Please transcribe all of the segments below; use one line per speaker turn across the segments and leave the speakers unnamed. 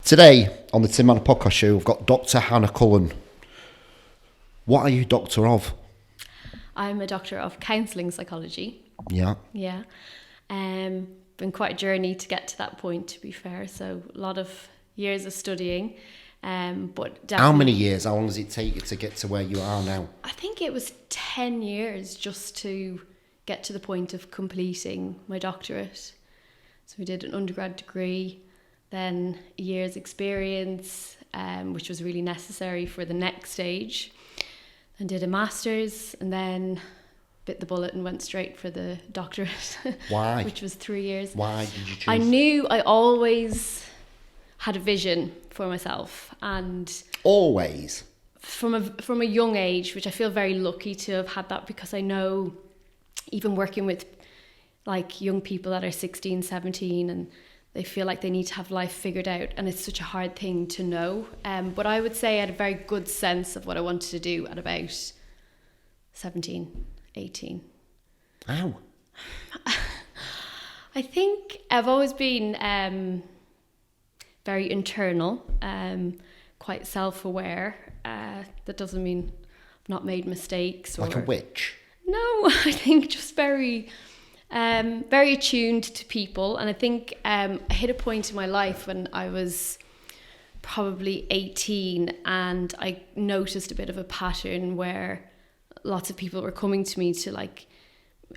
Today on the Tim Manor podcast show, we've got Dr. Hannah Cullen. What are you doctor of?
I'm a Doctor of Counselling Psychology.
Yeah.
Yeah. Been quite a journey to get to that point, to be fair. So a lot of years of studying. But definitely,
How many years? How long does it take you to get to where you are now?
I think it was 10 years just to get to the point of completing my doctorate. So we did an undergrad degree, then a year's experience, which was really necessary for the next stage. And did a master's, and then bit the bullet and went straight for the doctorate.
Why?
Which was 3 years.
Why did you choose?
I knew I always had a vision for myself, and
Always?
from a young age, which I feel very lucky to have had that, because I know even working with like young people that are 16, 17 and they feel like they need to have life figured out, and it's such a hard thing to know. But I would say I had a very good sense of what I wanted to do at about 17, 18.
How?
I think I've always been very internal, quite self-aware. That doesn't mean I've not made mistakes.
Like a witch?
No, I think just very attuned to people. And I think I hit a point in my life when I was probably 18, and I noticed a bit of a pattern where lots of people were coming to me to, like,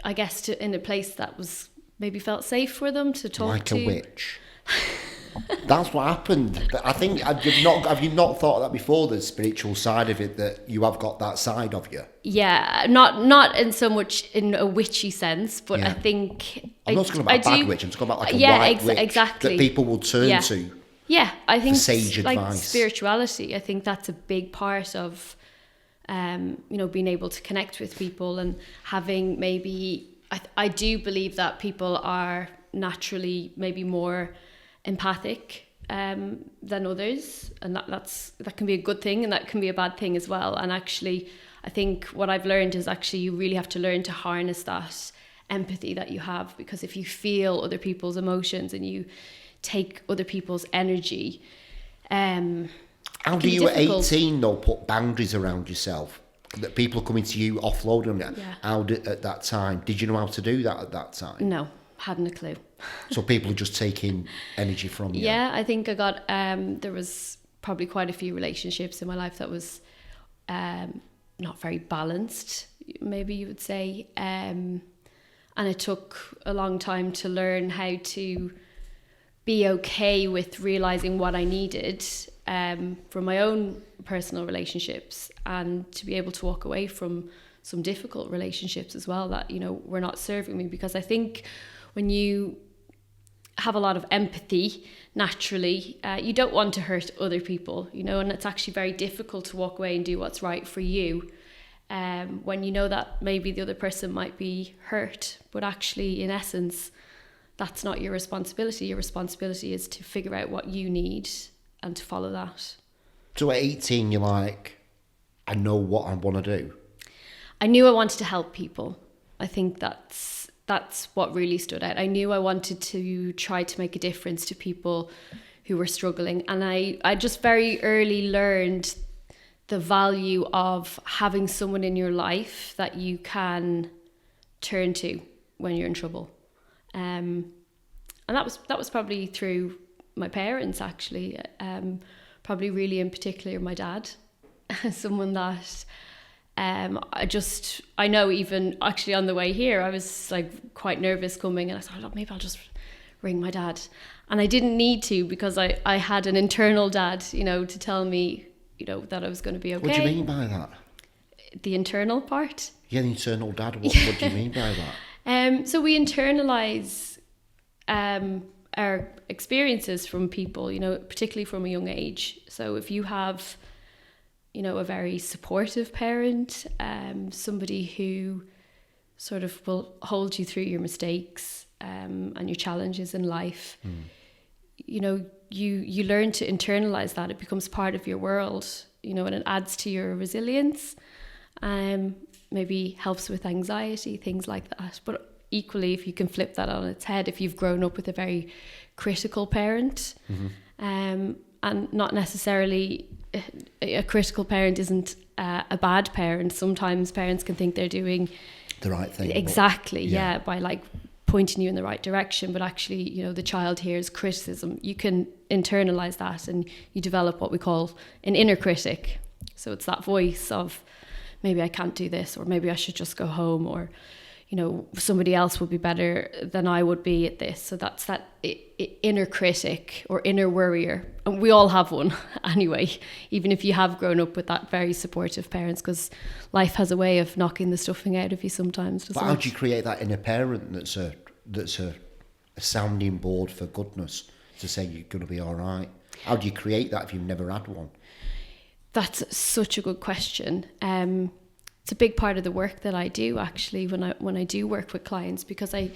I guess, to in a place that was maybe felt safe for them to talk
like
to.
Like a witch? That's what happened. But I think, have you not thought of that before, the spiritual side of it, that you have got that side of you?
Yeah, not in so much in a witchy sense, but
Yeah.
I think
I'm not talking about a bad witch, I'm talking about like a white witch
exactly.
that people will turn to.
Yeah, I think
sage
like
advice.
Spirituality, I think that's a big part of being able to connect with people, and having maybe I do believe that people are naturally maybe more empathic than others, and that can be a good thing, and that can be a bad thing as well. And actually, I think what I've learned is actually you really have to learn to harness that empathy that you have, because if you feel other people's emotions and you take other people's energy,
how do you at 18 though put boundaries around yourself, that people are coming to you offloading them?
Yeah.
How at that time, did you know how to do that at that time?
No, hadn't a clue.
So people are just taking energy from you?
Yeah, I think I got there was probably quite a few relationships in my life that was not very balanced, maybe you would say, and it took a long time to learn how to be okay with realizing what I needed from my own personal relationships, and to be able to walk away from some difficult relationships as well that, were not serving me. Because I think when you have a lot of empathy, naturally, you don't want to hurt other people, and it's actually very difficult to walk away and do what's right for you when you know that maybe the other person might be hurt, but actually, in essence, that's not your responsibility. Your responsibility is to figure out what you need and to follow that.
So at 18, you're like, I know what I want to do.
I knew I wanted to help people. I think that's what really stood out. I knew I wanted to try to make a difference to people who were struggling. And I just very early learned the value of having someone in your life that you can turn to when you're in trouble. And that was probably through my parents, actually. Probably really in particular my dad, someone that I know, even actually on the way here, I was like quite nervous coming, and I thought, oh, maybe I'll just ring my dad. And I didn't need to, because I had an internal dad, to tell me, that I was going to be okay.
What do you mean by that?
The internal part?
Yeah, the internal dad. What do you mean by that?
So we internalize our experiences from people, particularly from a young age. So if you have, a very supportive parent, somebody who sort of will hold you through your mistakes and your challenges in life, you learn to internalize that. It becomes part of your world, and it adds to your resilience, maybe helps with anxiety, things like that. But equally, if you can flip that on its head, if you've grown up with a very critical parent, and not necessarily a critical parent isn't a bad parent. Sometimes parents can think they're doing
the right thing.
Exactly, yeah, by like pointing you in the right direction, but actually, you know, the child hears criticism. You can internalize that and you develop what we call an inner critic. So it's that voice of, maybe I can't do this, or maybe I should just go home, or, you know, somebody else would be better than I would be at this. So that's that inner critic or inner worrier. And we all have one anyway, even if you have grown up with that very supportive parents, because life has a way of knocking the stuffing out of you sometimes.
But how do you create that inner parent that's a sounding board for goodness, to say you're going to be all right? How do you create that if you've never had one? That's
such a good question. It's a big part of the work that I do, actually, when I do work with clients, because a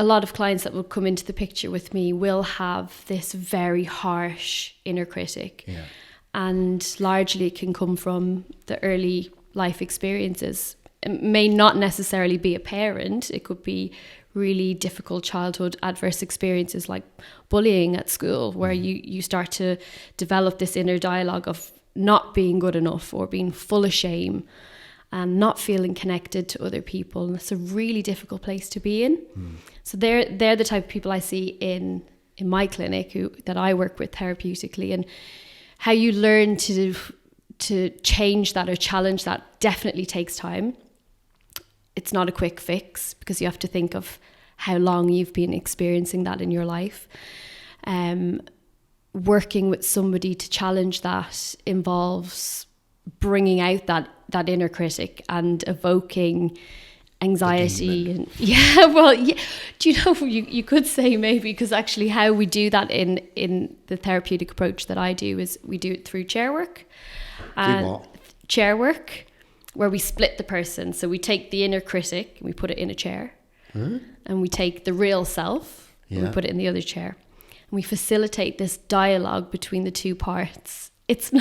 lot of clients that will come into the picture with me will have this very harsh inner critic.
Yeah.
And largely it can come from the early life experiences. It may not necessarily be a parent. It could be really difficult childhood adverse experiences like bullying at school, where you start to develop this inner dialogue of not being good enough or being full of shame and not feeling connected to other people. And it's a really difficult place to be in. So they're the type of people I see in my clinic that I work with therapeutically, and how you learn to change that or challenge that definitely takes time. It's not a quick fix, because you have to think of how long you've been experiencing that in your life. Working with somebody to challenge that involves bringing out that inner critic and evoking anxiety. And do you know, you could say maybe, because actually how we do that in the therapeutic approach that I do is we do it through chair work. Chair work, where we split the person. So we take the inner critic and we put it in a chair, and we take the real self and we put it in the other chair. We facilitate this dialogue between the two parts. It's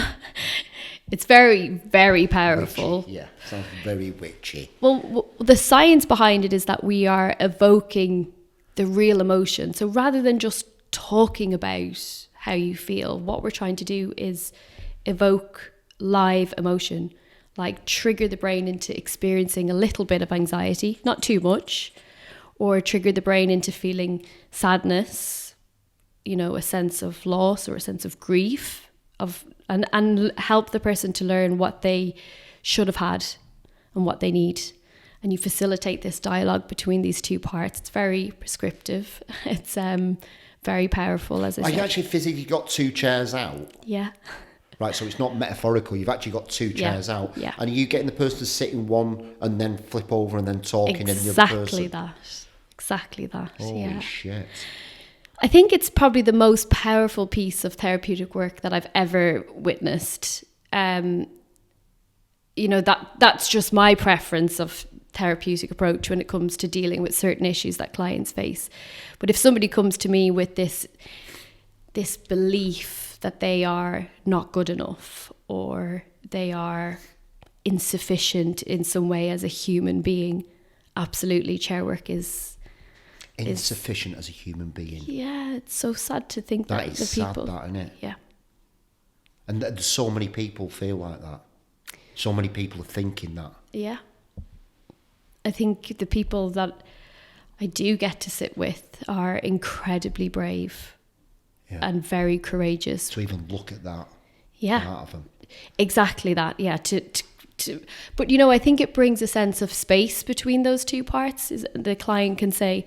very, very powerful.
Witchy, sounds very witchy.
Well, the science behind it is that we are evoking the real emotion. So rather than just talking about how you feel, what we're trying to do is evoke live emotion, like trigger the brain into experiencing a little bit of anxiety, not too much, or trigger the brain into feeling sadness, you know, a sense of loss or a sense of grief, and help the person to learn what they should have had and what they need. And you facilitate this dialogue between these two parts. It's very prescriptive. It's very powerful, as I said.
You actually physically got two chairs out?
Yeah.
Right, so it's not metaphorical. You've actually got two chairs out.
Yeah.
And are you getting the person to sit in one and then flip over and then talking in the other person?
Exactly that.
Holy shit.
I think it's probably the most powerful piece of therapeutic work that I've ever witnessed. You know, that's just my preference of therapeutic approach when it comes to dealing with certain issues that clients face. But if somebody comes to me with this belief that they are not good enough, or they are insufficient in some way as a human being, absolutely, chair work is
insufficient as a human being.
Yeah, it's so sad to think that
is
the people.
Sad, that, isn't it?
Yeah.
And so many people feel like that. So many people are thinking that.
Yeah. I think the people that I do get to sit with are incredibly brave and very courageous.
To even look at that.
Yeah.
Part of them. Exactly
that. Yeah. But, you know, I think it brings a sense of space between those two parts. The client can say,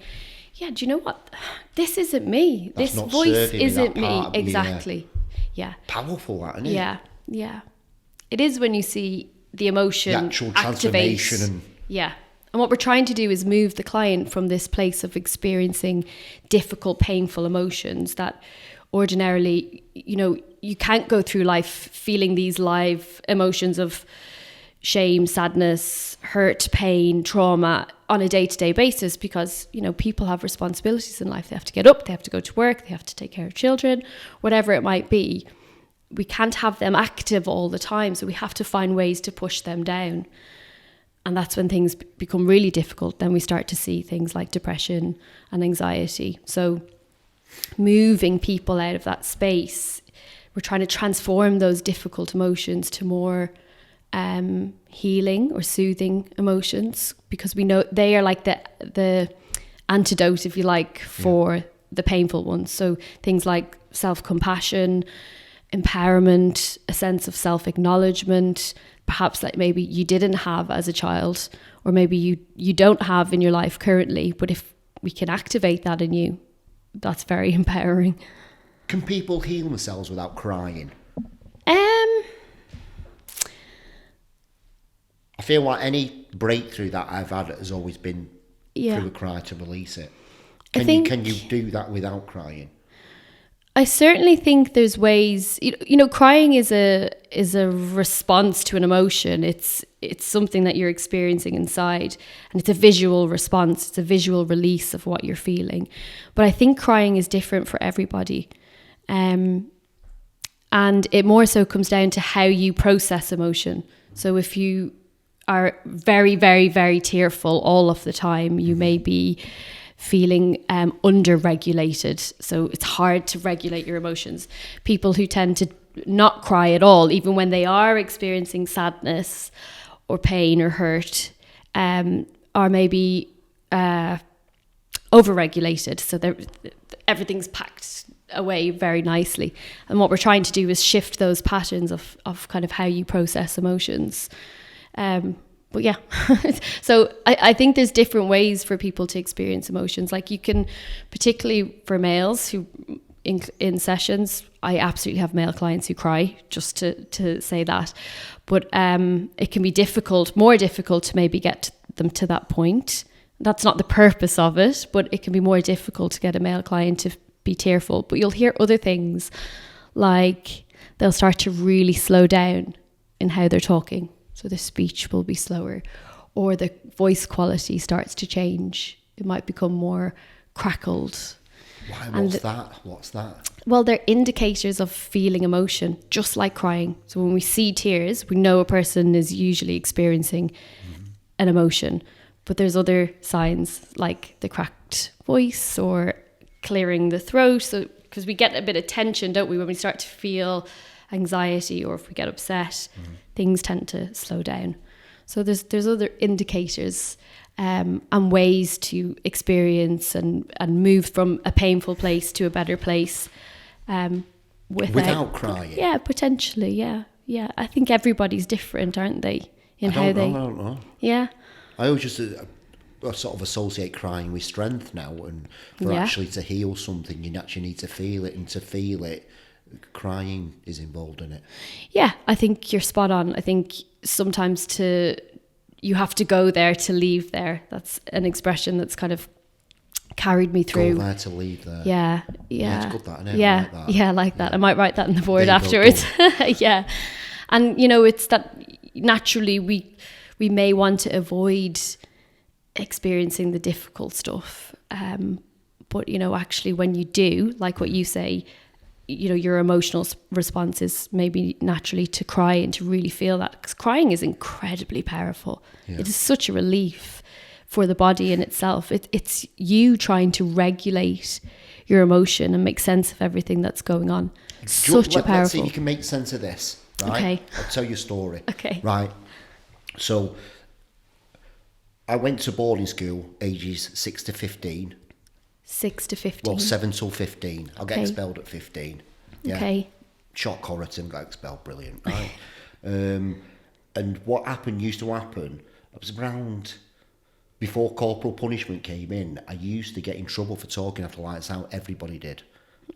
yeah, do you know what? This isn't me. This voice isn't me. Exactly. Yeah.
Powerful, that, isn't it?
Yeah. Yeah. It is when you see the emotion,
the actual transformation.
Yeah. And what we're trying to do is move the client from this place of experiencing difficult, painful emotions that ordinarily, you know, you can't go through life feeling these live emotions of shame, sadness, hurt, pain, trauma on a day-to-day basis, because, you know, people have responsibilities in life. They have to get up, they have to go to work, they have to take care of children, whatever it might be. We can't have them active all the time, so we have to find ways to push them down. And that's when things become really difficult. Then we start to see things like depression and anxiety. So moving people out of that space. We're trying to transform those difficult emotions to more healing or soothing emotions, because we know they are like the antidote, if you like, for the painful ones. So things like self-compassion, empowerment, a sense of self-acknowledgement, perhaps like maybe you didn't have as a child, or maybe you don't have in your life currently, but if we can activate that in you, that's very empowering.
Can people heal themselves without crying? I feel like any breakthrough that I've had has always been through a cry to release it. Can you do that without crying?
I certainly think there's ways. Crying is a response to an emotion. It's something that you're experiencing inside, and it's a visual response. It's a visual release of what you're feeling. But I think crying is different for everybody, and it more so comes down to how you process emotion. So if you are very, very, very tearful all of the time, you may be feeling under-regulated. So it's hard to regulate your emotions. People who tend to not cry at all, even when they are experiencing sadness or pain or hurt, are maybe over-regulated. So everything's packed away very nicely. And what we're trying to do is shift those patterns of kind of how you process emotions. But yeah, so I think there's different ways for people to experience emotions. Like you can, particularly for males who in sessions, I absolutely have male clients who cry, just to say that. But it can be more difficult to maybe get them to that point. That's not the purpose of it, but it can be more difficult to get a male client to be tearful. But you'll hear other things, like they'll start to really slow down in how they're talking. So the speech will be slower, or the voice quality starts to change. It might become more crackled.
Why? What's that?
Well, they're indicators of feeling emotion, just like crying. So when we see tears, we know a person is usually experiencing an emotion. But there's other signs like the cracked voice or clearing the throat. So because we get a bit of tension, don't we, when we start to feel anxiety, or if we get upset, things tend to slow down. So there's other indicators and ways to experience and move from a painful place to a better place
without crying.
Yeah, potentially. Yeah. I think everybody's different, aren't they?
I don't know.
Yeah.
I always just sort of associate crying with strength now, and for actually to heal something, you actually need to feel it, and to feel it, crying is involved in it. Yeah,
I think you're spot on. I think sometimes you have to go there to leave there. That's an expression that's kind of carried me through.
Go there to leave there.
Yeah.
It's good, that, isn't it?
Yeah, I like that. I might write that in the board afterwards. Yeah. And, it's that naturally we may want to avoid experiencing the difficult stuff. But, actually when you do, like what you say, your emotional response is maybe naturally to cry and to really feel that, because crying is incredibly powerful. Yeah. It is such a relief for the body in itself. It's you trying to regulate your emotion and make sense of everything that's going on. Such a powerful.
Let's see if you can make sense of this, right?
Okay.
I'll tell you a story.
Okay.
Right. So I went to boarding school ages 6 to 15.
6 to 15.
Well, 7 till 15. I'll get expelled at 15. Yeah.
Okay.
Shock horror, Tim got expelled. Brilliant, right? And what used to happen, it was around before corporal punishment came in, I used to get in trouble for talking after lights out. Everybody did.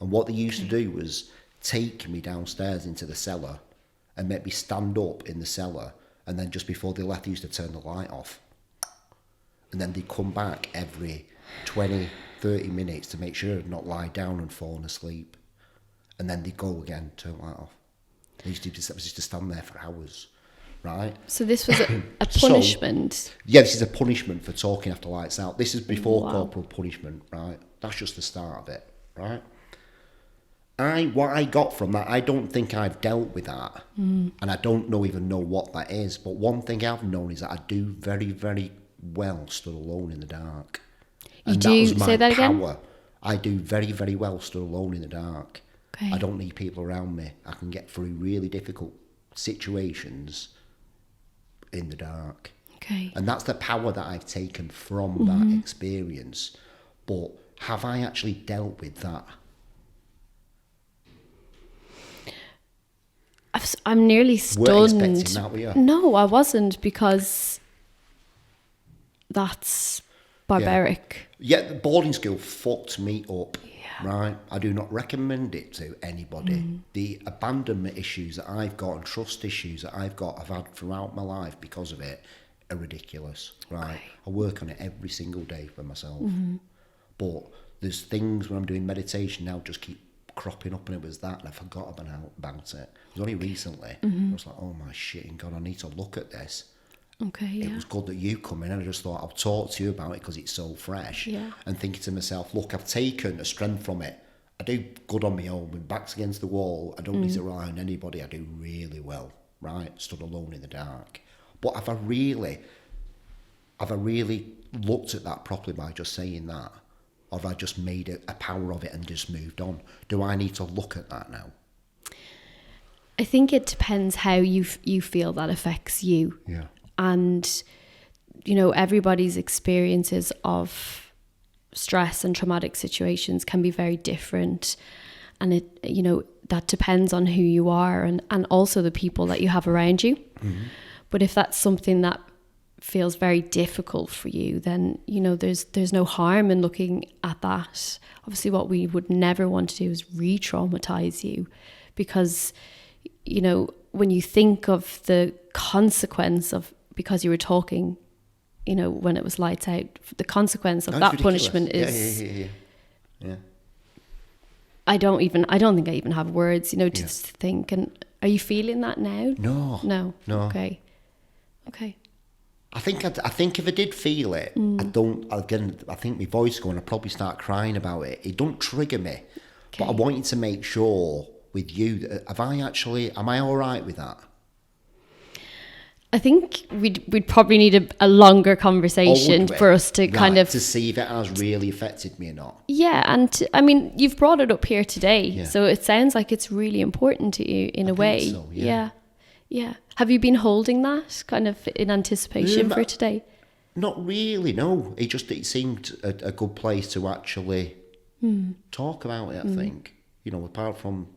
And what they used to do was take me downstairs into the cellar and make me stand up in the cellar. And then just before they left, they used to turn the light off. And then they'd come back every 20-30 minutes to make sure I'd not lie down and fallen asleep. And then they'd go again, turn the light off. They used to stand there for hours, right?
So this was a punishment?
So, yeah, this is a punishment for talking after lights out. This is before corporal punishment, right? That's just the start of it, right? What I got from that, I don't think I've dealt with that. And I don't even know what that is. But one thing I've known is that I do very, very well stood alone in the dark.
You do say that again?
I do very, very well stood alone in the dark.
Okay.
I don't need people around me. I can get through really difficult situations in the dark.
Okay.
And that's the power that I've taken from that experience. But have I actually dealt with that?
I'm nearly stunned.
Weren't expecting that, were you?
No, I wasn't, because that's barbaric.
Yeah, the boarding school fucked me up, right? I do not recommend it to anybody. The abandonment issues that I've got and trust issues that I've had throughout my life because of it are ridiculous, right?
Okay.
I work on it every single day for myself. But there's things when I'm doing meditation now just keep cropping up, and it was that, and I forgot about it. It was only recently. I was like, oh my shit, God, I need to look at this.
Okay, yeah.
It was good that you come in, and I just thought I'll talk to you about it because it's so fresh.
Yeah.
And thinking to myself, look, I've taken a strength from it. I do good on my own, with backs against the wall. I don't need to rely on anybody. I do really well, right? Stood alone in the dark. But have I really looked at that properly by just saying that? Or have I just made it a power of it and just moved on? Do I need to look at that now?
I think it depends how you feel that affects you.
Yeah.
And, you know, everybody's experiences of stress and traumatic situations can be very different. And it, you know, that depends on who you are and also the people that you have around you. But if that's something that feels very difficult for you, then, you know, there's no harm in looking at that. Obviously, what we would never want to do is re-traumatize you, because, you know, when you think of the consequence of, because you were talking, you know, when it was lights out, the consequence of that
ridiculous.
punishment is
Yeah.
I don't think I even have words, you know, to think. And are you feeling that now?
No.
Okay.
I think if I did feel it, I think my voice going, I'd probably start crying about it. It don't trigger me.
Okay.
But I wanted to make sure with you, am I all right with that?
I think we'd probably need a longer conversation for us to kind of...
to see if it has really affected me or not.
Yeah, and I mean, you've brought it up here today, so it sounds like it's really important to you in a way.
So, yeah.
Have you been holding that kind of in anticipation for today?
Not really, no. It seemed a good place to actually talk about it, I think. You know, apart from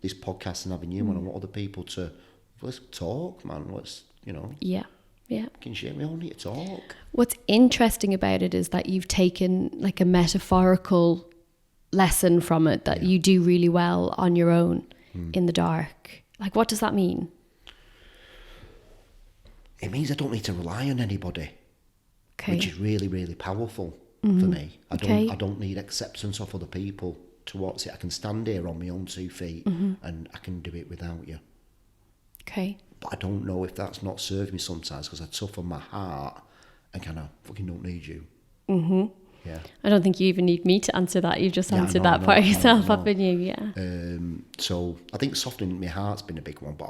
this podcast and having you on, I want other people to, let's talk, man. Let's, you know. Yeah. Can shit, we all need to talk.
What's interesting about it is that you've taken like a metaphorical lesson from it, that you do really well on your own in the dark. Like, what does that mean?
It means I don't need to rely on anybody, which is really, really powerful for me. I don't need acceptance of other people towards it. I can stand here on my own 2 feet and I can do it without you.
Okay.
But I don't know if that's not served me sometimes, because I toughen my heart and kind of fucking don't need you. Yeah. I
don't think you even need me to answer that. You've just answered that part yourself, haven't you? Yeah.
So I think softening my heart's been a big one, but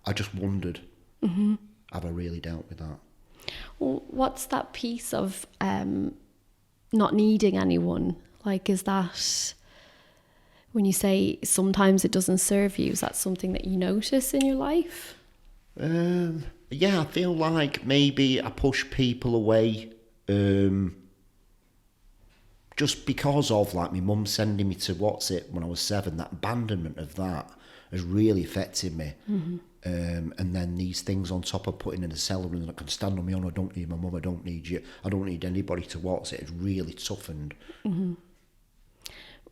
I just wondered, have I really dealt with that?
Well, what's that piece of not needing anyone? Like, is that, when you say sometimes it doesn't serve you, is that something that you notice in your life?
Yeah, I feel like maybe I push people away just because of, like, my mum sending me to when I was 7. That abandonment of that has really affected me. And then these things on top of putting in a cellar, and I can stand on my own. I don't need my mum. I don't need you. I don't need anybody to watch it. It's really toughened.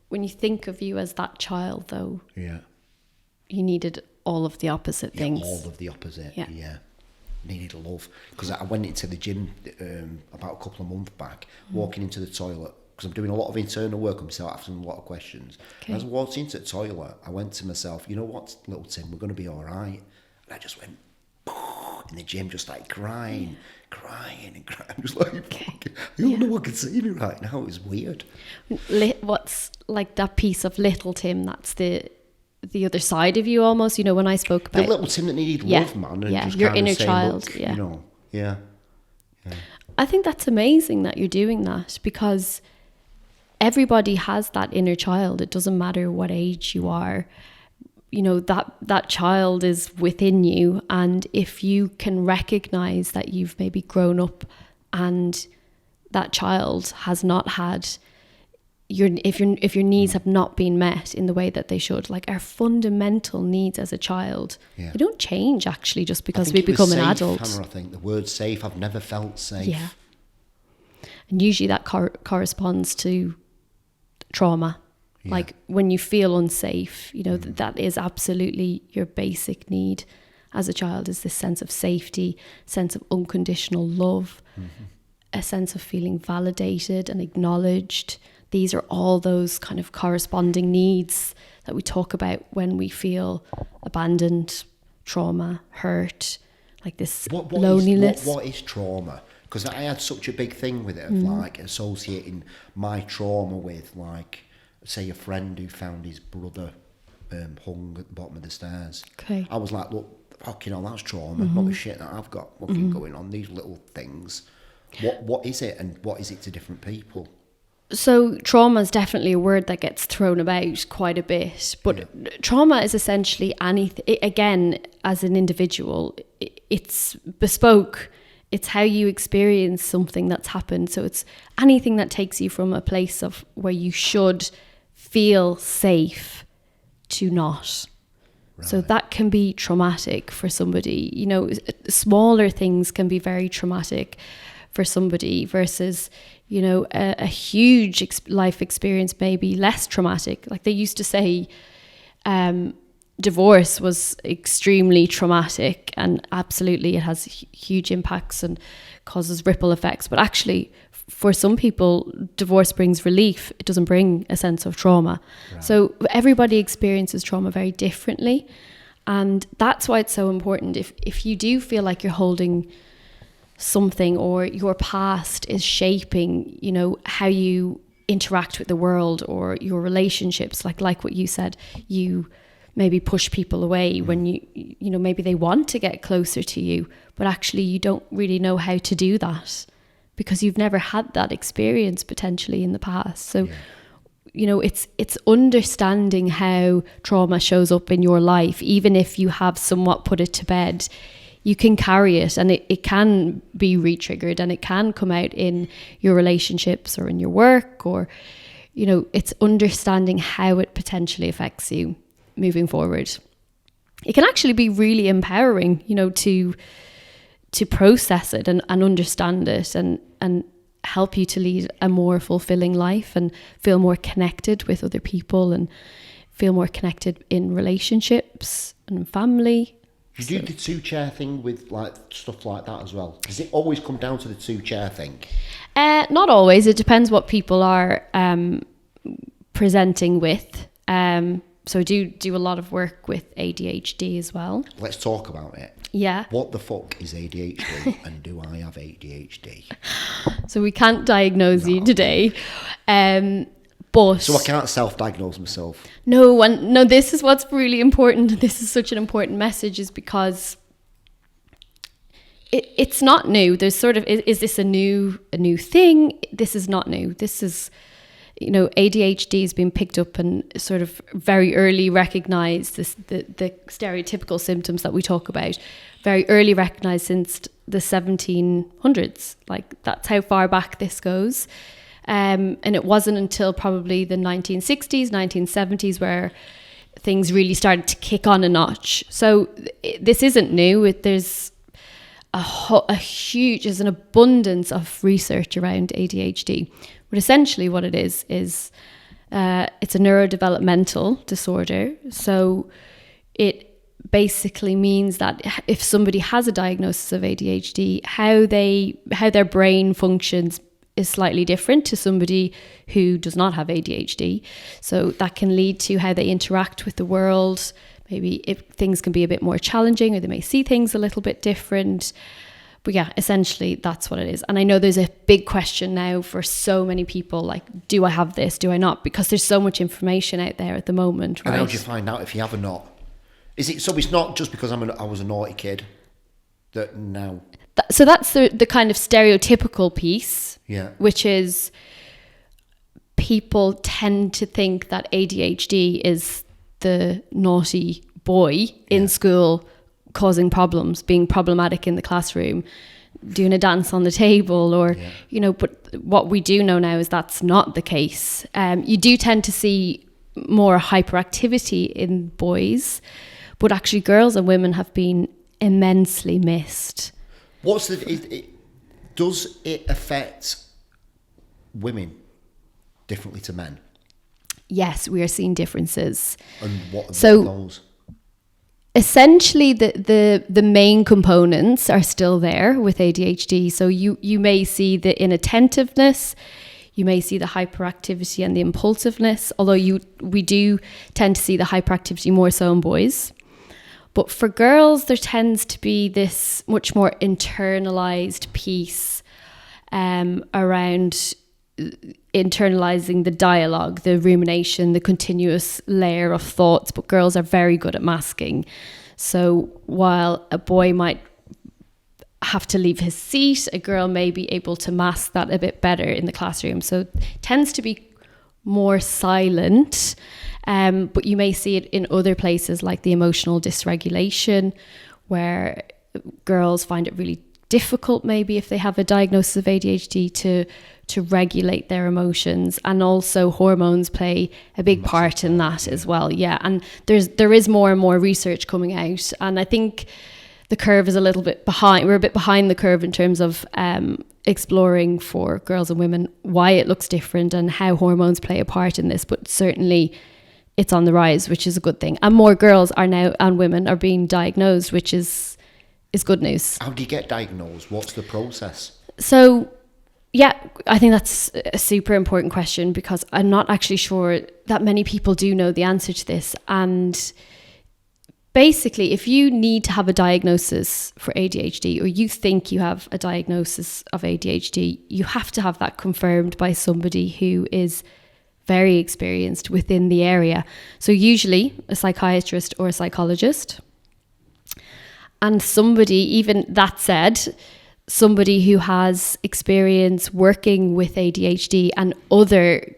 When you think of you as that child, though, you needed all of the opposite things.
All of the opposite. Yeah. Needed love, because I went into the gym about a couple of months back, walking into the toilet, because I'm doing a lot of internal work on myself, asking a lot of questions. And as I walked into the toilet, I went to myself, you know what, little Tim, we're going to be all right. And I just went in the gym, just like crying. I'm just like, I don't know what can see me right now. It was weird.
What's like that piece of little Tim, that's the other side of you almost, you know, when I spoke about...
The little Tim that needed love, man. And just
your
kind
inner
of say,
child,
look, you know, yeah.
I think that's amazing that you're doing that, because everybody has that inner child. It doesn't matter what age you are. You know, that child is within you. And if you can recognize that you've maybe grown up and that child has not had if your needs have not been met in the way that they should, like our fundamental needs as a child, they don't change actually just because we become an adult.
Hannah, I think the word safe, I've never felt safe.
Yeah. And usually that corresponds to trauma. Yeah. Like when you feel unsafe, you know, that is absolutely your basic need as a child, is this sense of safety, sense of unconditional love, a sense of feeling validated and acknowledged. These are all those kind of corresponding needs that we talk about when we feel abandoned, trauma, hurt, like this loneliness.
What is trauma? Because I had such a big thing with it, of like associating my trauma with, like, say, a friend who found his brother hung at the bottom of the stairs.
Okay.
I was like, look, fucking hell, that's trauma. Not the shit that I've got fucking going on, these little things. What is it, and what is it to different people?
So trauma is definitely a word that gets thrown about quite a bit, but trauma is essentially anything. Again, as an individual, it's bespoke. It's how you experience something that's happened. So it's anything that takes you from a place of where you should feel safe to not. Right. So that can be traumatic for somebody. You know, smaller things can be very traumatic for somebody versus, you know, a huge life experience may be less traumatic. Like they used to say, divorce was extremely traumatic, and absolutely it has huge impacts and causes ripple effects. But actually, for some people, divorce brings relief. It doesn't bring a sense of trauma. Right. So everybody experiences trauma very differently. And that's why it's so important. If you do feel like you're holding something, or your past is shaping, you know, how you interact with the world or your relationships, like what you said, you maybe push people away when you know, maybe they want to get closer to you, but actually you don't really know how to do that because you've never had that experience potentially in the past. So you know, it's understanding how trauma shows up in your life. Even if you have somewhat put it to bed, you can carry it, and it can be re-triggered, and it can come out in your relationships or in your work, or, you know, it's understanding how it potentially affects you moving forward. It can actually be really empowering, you know, to process it and understand it and help you to lead a more fulfilling life and feel more connected with other people and feel more connected in relationships and family.
You do the 2-chair thing with like stuff like that as well? Does it always come down to the 2-chair thing?
Not always. It depends what people are presenting with. So I do a lot of work with ADHD as well.
Let's talk about it.
Yeah.
What the fuck is ADHD and do I have ADHD?
So we can't diagnose you today. But
so I can't self-diagnose myself?
No, this is what's really important. This is such an important message, is because it's not new. There's sort of, is this a new thing? This is not new. This is, you know, ADHD has been picked up and sort of very early recognized, the stereotypical symptoms that we talk about, very early recognized since the 1700s. Like, that's how far back this goes. And it wasn't until probably the 1960s, 1970s where things really started to kick on a notch. So this isn't new. There's there's an abundance of research around ADHD. But essentially what it is it's a neurodevelopmental disorder. So it basically means that if somebody has a diagnosis of ADHD, how their brain functions is slightly different to somebody who does not have ADHD. So that can lead to how they interact with the world. Maybe if things can be a bit more challenging, or they may see things a little bit different. But yeah, essentially that's what it is. And I know there's a big question now for so many people, like, do I have this? Do I not? Because there's so much information out there at the moment. Right?
And how do you find out if you have or not? Is it so? It's not just because I was a naughty kid that now.
So that's the kind of stereotypical piece.
Yeah.
Which is people tend to think that ADHD is the naughty boy in school causing problems, being problematic in the classroom, doing a dance on the table, or but what we do know now is that's not the case. You do tend to see more hyperactivity in boys, but actually girls and women have been immensely missed.
Does it affect women differently to men?
Yes, we are seeing differences.
And what are those?
Essentially, the main components are still there with ADHD. So you may see the inattentiveness, you may see the hyperactivity and the impulsiveness, although we do tend to see the hyperactivity more so in boys. But for girls, there tends to be this much more internalized piece around internalizing the dialogue, the rumination, the continuous layer of thoughts. But girls are very good at masking. So while a boy might have to leave his seat, a girl may be able to mask that a bit better in the classroom. So it tends to be more silent. But you may see it in other places like the emotional dysregulation, where girls find it really difficult, maybe if they have a diagnosis of ADHD, to regulate their emotions. And also hormones play a big part in that as well. Yeah, and there is more and more research coming out, and I think the curve is a little bit behind. We're a bit behind the curve in terms of exploring for girls and women why it looks different and how hormones play a part in this. But certainly it's on the rise, which is a good thing. And more girls are now, and women are being diagnosed, which is good news.
How do you get diagnosed? What's the process?
So, yeah, I think that's a super important question, because I'm not actually sure that many people do know the answer to this. And basically, if you need to have a diagnosis for ADHD, or you think you have a diagnosis of ADHD, you have to have that confirmed by somebody who is very experienced within the area. So usually a psychiatrist or a psychologist. And somebody, even that said, somebody who has experience working with ADHD and other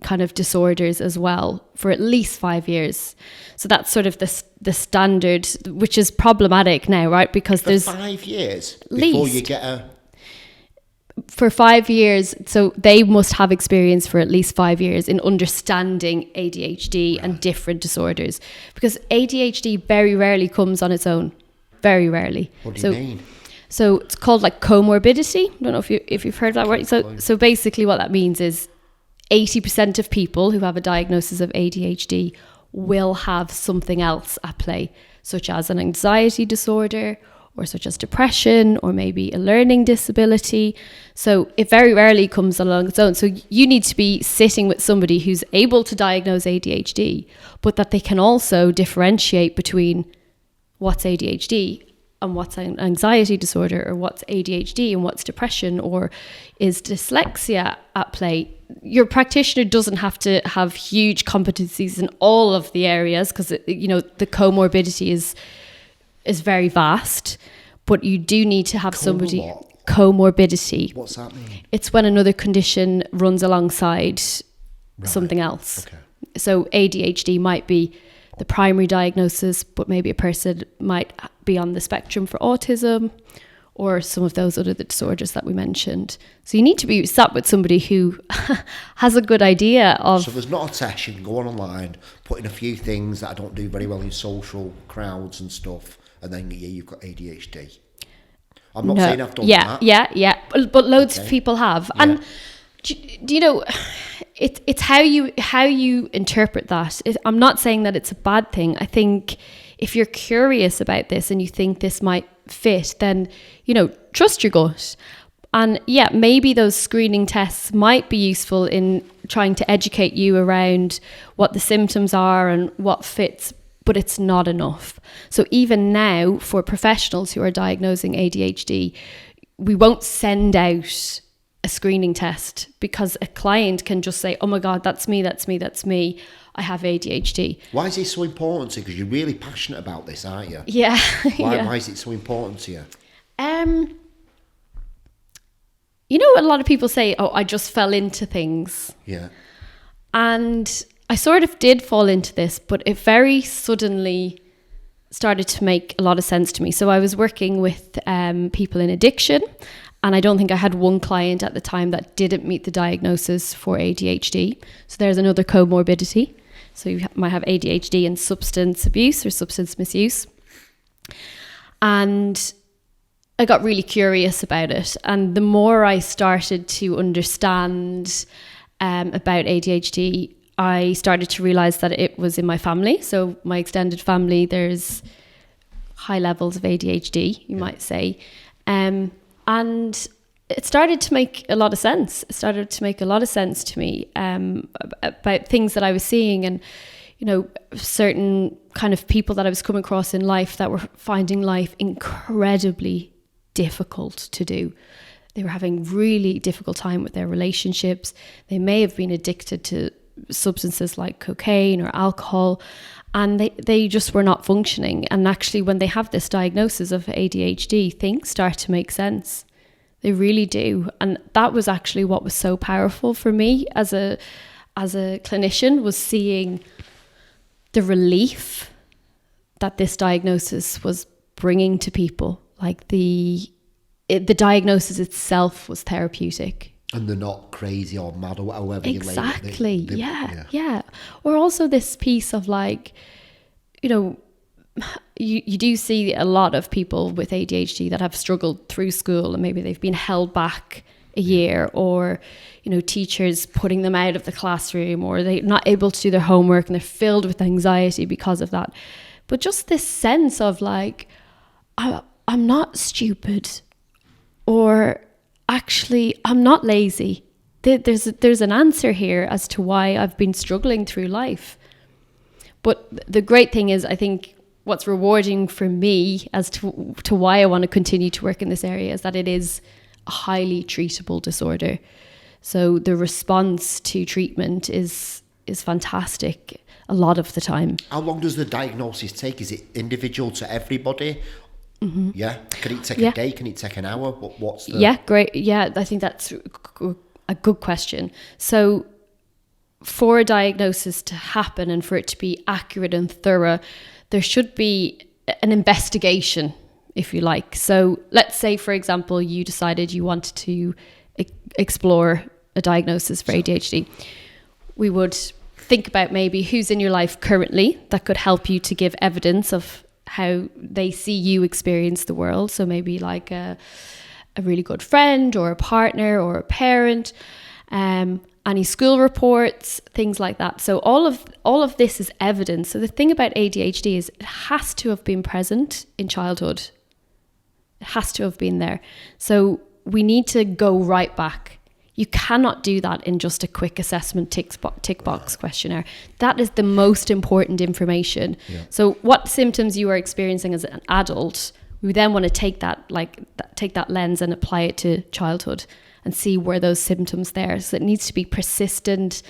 kind of disorders as well for at least 5 years. So that's sort of the standard, which is problematic now, right? Because
for
there's
5 years before you get a...
For 5 years, so they must have experience for at least 5 years in understanding ADHD and different disorders, because ADHD very rarely comes on its own, very rarely.
What do you mean?
So it's called like comorbidity. I don't know if you've heard that word. So basically what that means is 80% of people who have a diagnosis of ADHD will have something else at play, such as an anxiety disorder, or such as depression, or maybe a learning disability. So it very rarely comes along its own. So you need to be sitting with somebody who's able to diagnose ADHD, but that they can also differentiate between what's ADHD and what's an anxiety disorder, or what's ADHD and what's depression, or is dyslexia at play. Your practitioner doesn't have to have huge competencies in all of the areas, because the comorbidity is very vast, but you do need to have somebody. Comorbidity.
What's that mean?
It's when another condition runs alongside something else.
Okay.
So ADHD might be the primary diagnosis, but maybe a person might be on the spectrum for autism, or some of those other disorders that we mentioned. So you need to be sat with somebody who has a good idea of...
So there's not a test, you can go online, put in a few things that I don't do very well in social crowds and stuff, and then you've got ADHD. I'm not saying I've done that.
Yeah. But loads of people have. Yeah. And do you know, it's how you interpret that. I'm not saying that it's a bad thing. I think if you're curious about this and you think this might fit, then, trust your gut. And yeah, maybe those screening tests might be useful in trying to educate you around what the symptoms are and what fits, but it's not enough. So even now, for professionals who are diagnosing ADHD, we won't send out a screening test, because a client can just say, oh my God, that's me, I have ADHD.
Why is it so important to you? Because you're really passionate about this, aren't you?
Yeah.
Why is it so important to you?
A lot of people say, oh, I just fell into things.
Yeah.
And I sort of did fall into this, but it very suddenly started to make a lot of sense to me. So I was working with people in addiction, and I don't think I had one client at the time that didn't meet the diagnosis for ADHD. So there's another comorbidity. So you might have ADHD and substance abuse or substance misuse. And I got really curious about it. And the more I started to understand about ADHD, I started to realize that it was in my family. So my extended family, there's high levels of ADHD, you might say. And it started to make a lot of sense. It started to make a lot of sense to me about things that I was seeing, and, you know, certain kind of people that I was coming across in life that were finding life incredibly difficult to do. They were having really difficult time with their relationships. They may have been addicted to substances like cocaine or alcohol, and they just were not functioning. And actually, when they have this diagnosis of ADHD, things start to make sense. They really do. And that was actually what was so powerful for me as a clinician, was seeing the relief that this diagnosis was bringing to people. Like the diagnosis itself was therapeutic. And
they're not crazy or mad or however
exactly. You label it. Yeah. Or also this piece of, like, you know, you do see a lot of people with ADHD that have struggled through school, and maybe they've been held back a year, or, you know, teachers putting them out of the classroom, or they're not able to do their homework and they're filled with anxiety because of that. But just this sense of, like, I'm not stupid, or actually I'm not lazy. There's an answer here as to why I've been struggling through life. But the great thing is, I think what's rewarding for me as to why I want to continue to work in this area is that it is a highly treatable disorder. So the response to treatment is fantastic a lot of the time.
How long does the diagnosis take? Is it individual to everybody?
Mm-hmm.
Yeah. Can it take a day? Can it take an hour? What's the...
Yeah, great. Yeah, I think that's a good question. So for a diagnosis to happen and for it to be accurate and thorough, there should be an investigation, if you like. So let's say, for example, you decided you wanted to explore a diagnosis for ADHD. We would think about maybe who's in your life currently that could help you to give evidence of how they see you experience the world. So maybe like a really good friend or a partner or a parent, any school reports, things like that. So all of this is evidence. So the thing about ADHD is it has to have been present in childhood. It has to have been there. So we need to go right back. You cannot do that in just a quick assessment tick box questionnaire. That is the most important information. Yeah. So what symptoms you are experiencing as an adult, we then want to take that lens and apply it to childhood and see where those symptoms there. So it needs to be persistent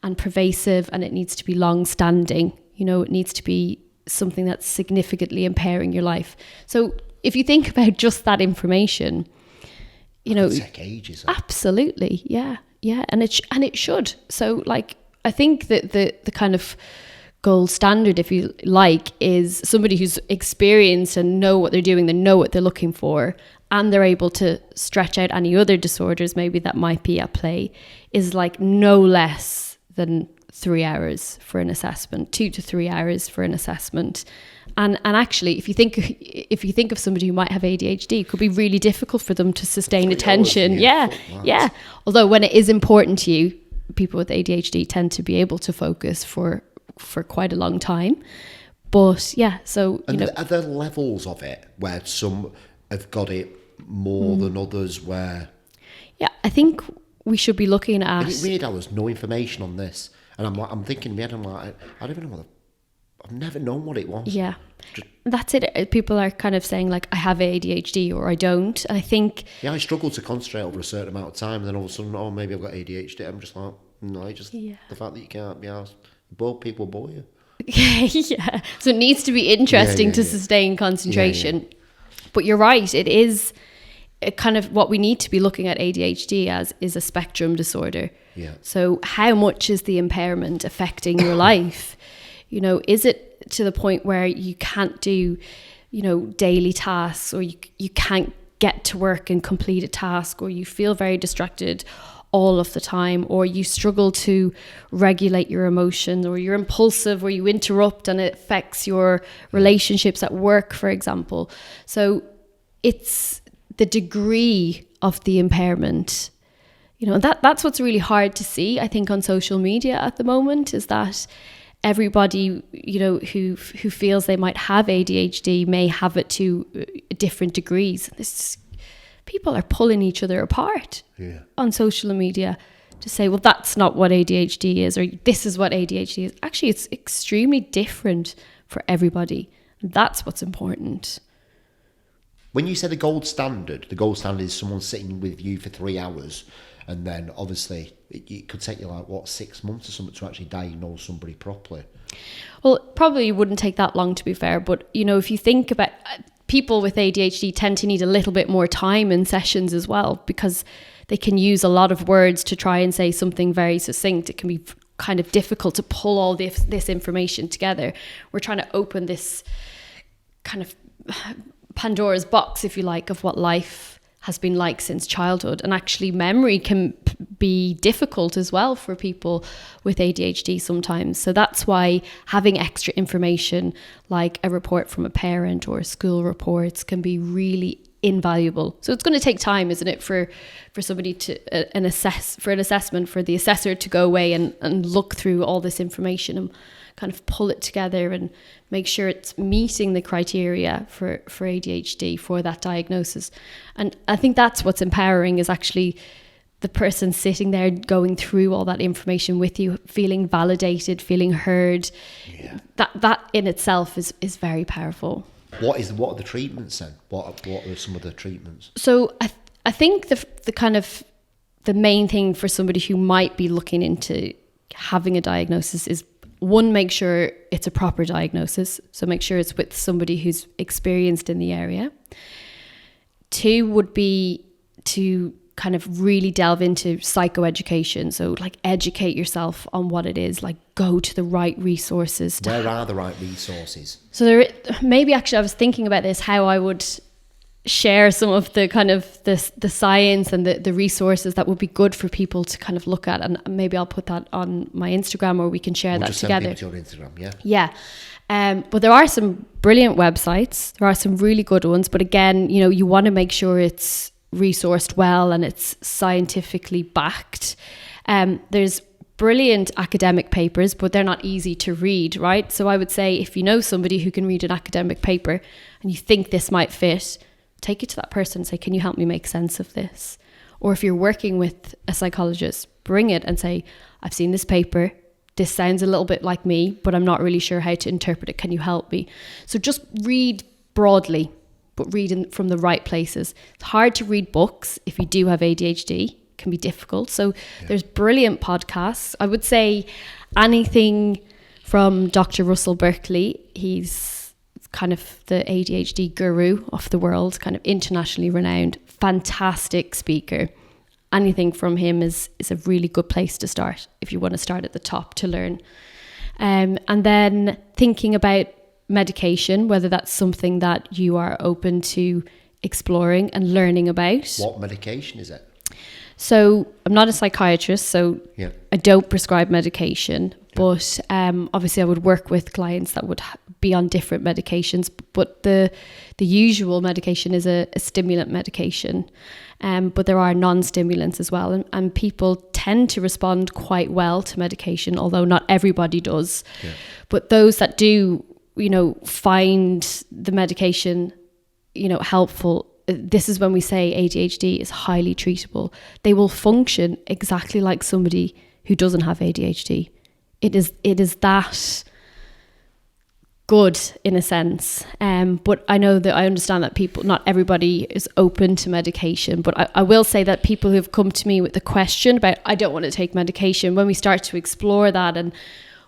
and pervasive, and it needs to be long-standing. You know, it needs to be something that's significantly impairing your life. So if you think about just that information, you know,
take ages.
Absolutely, yeah, and it should. So, like, I think that the kind of gold standard, if you like, is somebody who's experienced and know what they're doing, they know what they're looking for, and they're able to stretch out any other disorders maybe that might be at play, is like no less than 3 hours for an assessment, 2 to 3 hours for an assessment. And actually, if you think of somebody who might have ADHD, it could be really difficult for them to sustain attention. Yeah. Although when it is important to you, people with ADHD tend to be able to focus for quite a long time. But yeah, so
and are there levels of it where some have got it more than others? Where
I think we should be looking at.
Is it weird how there's no information on this? And I'm thinking in my head, I'm like, I don't even know I've never known what it was.
Yeah, that's it. People are kind of saying, like, I have ADHD or I don't. And I think...
Yeah, I struggle to concentrate over a certain amount of time, and then all of a sudden, maybe I've got ADHD. I'm just like, no, the fact that you can't be asked. People bore you.
Yeah, so it needs to be interesting to sustain concentration. Yeah. But you're right, it is it kind of what we need to be looking at ADHD as is a spectrum disorder.
Yeah.
So how much is the impairment affecting your life? You know, is it to the point where you can't do, you know, daily tasks, or you can't get to work and complete a task, or you feel very distracted all of the time, or you struggle to regulate your emotions, or you're impulsive, or you interrupt and it affects your relationships at work, for example. So it's the degree of the impairment, you know, and that's what's really hard to see, I think, on social media at the moment, is that everybody, you know, who feels they might have ADHD may have it to different degrees. People are pulling each other apart on social media to say, well, that's not what ADHD is, or this is what ADHD is. Actually, it's extremely different for everybody. That's what's important.
When you say the gold standard is someone sitting with you for 3 hours, and then obviously it could take you like, 6 months or something to actually diagnose somebody properly.
Well, it probably wouldn't take that long, to be fair. But, you know, if you think about people with ADHD tend to need a little bit more time in sessions as well, because they can use a lot of words to try and say something very succinct. It can be kind of difficult to pull all this information together. We're trying to open this kind of Pandora's box, if you like, of what life has been like since childhood. And actually memory can be difficult as well for people with ADHD sometimes. So that's why having extra information like a report from a parent or school reports can be really invaluable. So it's going to take time, isn't it, for somebody to an assessment for the assessor to go away and look through all this information and kind of pull it together and make sure it's meeting the criteria for ADHD for that diagnosis. And I think that's what's empowering, is actually the person sitting there going through all that information with you, feeling validated, feeling heard. Yeah. That in itself is very powerful.
What are the treatments then? What are some of the treatments?
So I think the kind of the main thing for somebody who might be looking into having a diagnosis is, one, make sure it's a proper diagnosis. So make sure it's with somebody who's experienced in the area. 2 would be to kind of really delve into psychoeducation. So like educate yourself on what it is, like go to the right resources.
Where are the right resources?
So maybe actually I was thinking about this, how I would share some of the kind of the science and the resources that would be good for people to kind of look at, and maybe I'll put that on my Instagram, or we can share that together.
Just send it to your Instagram, yeah.
But there are some brilliant websites. There are some really good ones, but again, you know, you want to make sure it's resourced well and it's scientifically backed. There's brilliant academic papers, but they're not easy to read, right? So I would say, if you know somebody who can read an academic paper and you think this might fit, take it to that person and say, can you help me make sense of this? Or if you're working with a psychologist, bring it and say, I've seen this paper. This sounds a little bit like me, but I'm not really sure how to interpret it. Can you help me? So just read broadly, but read from the right places. It's hard to read books if you do have ADHD. It can be difficult. So there's brilliant podcasts. I would say anything from Dr. Russell Berkeley. He's kind of the ADHD guru of the world, kind of internationally renowned, fantastic speaker. Anything from him is a really good place to start if you want to start at the top to learn. And then thinking about medication, whether that's something that you are open to exploring and learning about.
What medication is it?
So I'm not a psychiatrist, so I don't prescribe medication. But obviously I would work with clients that would be on different medications. But the usual medication is a stimulant medication. But there are non-stimulants as well. And people tend to respond quite well to medication, although not everybody does. Yeah. But those that do, you know, find the medication, you know, helpful, this is when we say ADHD is highly treatable. They will function exactly like somebody who doesn't have ADHD. It is that good in a sense. But I know that I understand that not everybody is open to medication. But I will say that people who've come to me with the question about, I don't want to take medication, when we start to explore that and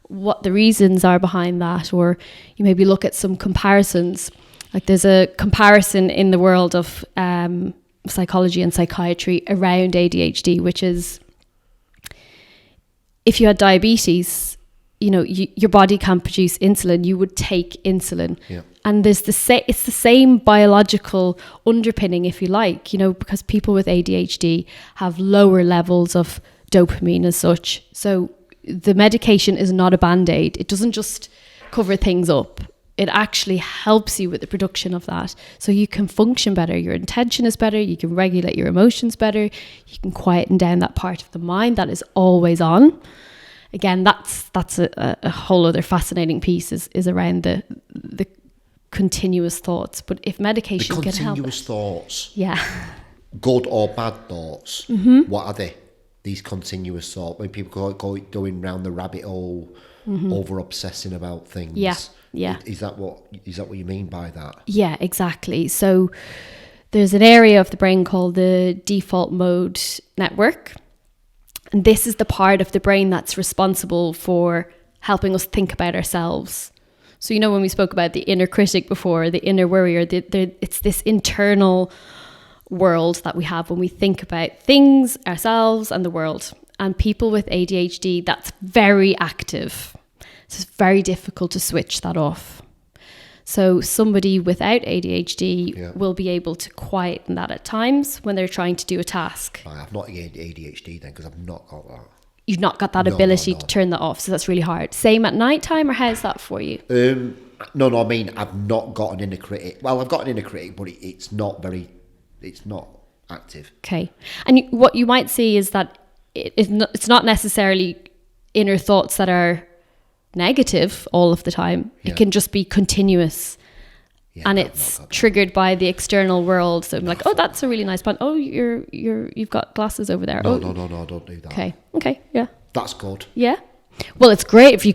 what the reasons are behind that, or you maybe look at some comparisons. Like there's a comparison in the world of psychology and psychiatry around ADHD, which is if you had diabetes, you know, your body can't produce insulin, you would take insulin.
Yeah.
And it's the same biological underpinning, if you like, you know, because people with ADHD have lower levels of dopamine as such. So the medication is not a band-aid. It doesn't just cover things up. It actually helps you with the production of that. So you can function better. Your attention is better. You can regulate your emotions better. You can quieten down that part of the mind that is always on. Again, that's a whole other fascinating piece is around the continuous thoughts. But if medication can help.
Continuous thoughts.
Yeah.
Good or bad thoughts. Mm-hmm. What are they? These continuous thoughts. When people go going round the rabbit hole, over obsessing about things.
Yeah. Yeah.
Is that what you mean by that?
Yeah, exactly. So there's an area of the brain called the default mode network. And this is the part of the brain that's responsible for helping us think about ourselves. So, you know, when we spoke about the inner critic before, the inner worrier, it's this internal world that we have when we think about things, ourselves and the world. And people with ADHD, that's very active. So it's very difficult to switch that off. So somebody without ADHD will be able to quieten that at times when they're trying to do a task.
I've not got ADHD then because I've not got that.
You've not got that ability to turn that off, so that's really hard. Same at night time, or how's that for you?
No, I mean, I've not got an inner critic. Well, I've got an inner critic, but it's not active. Okay.
And what you might see is that it's not necessarily inner thoughts that are negative all of the time. Yeah. It can just be continuous. Yeah, and it's triggered by the external world. So I'm like, oh, that's a really nice plant. Oh, you've got glasses over there.
No, I don't do that.
Okay, yeah.
That's good.
Yeah. Well, it's great if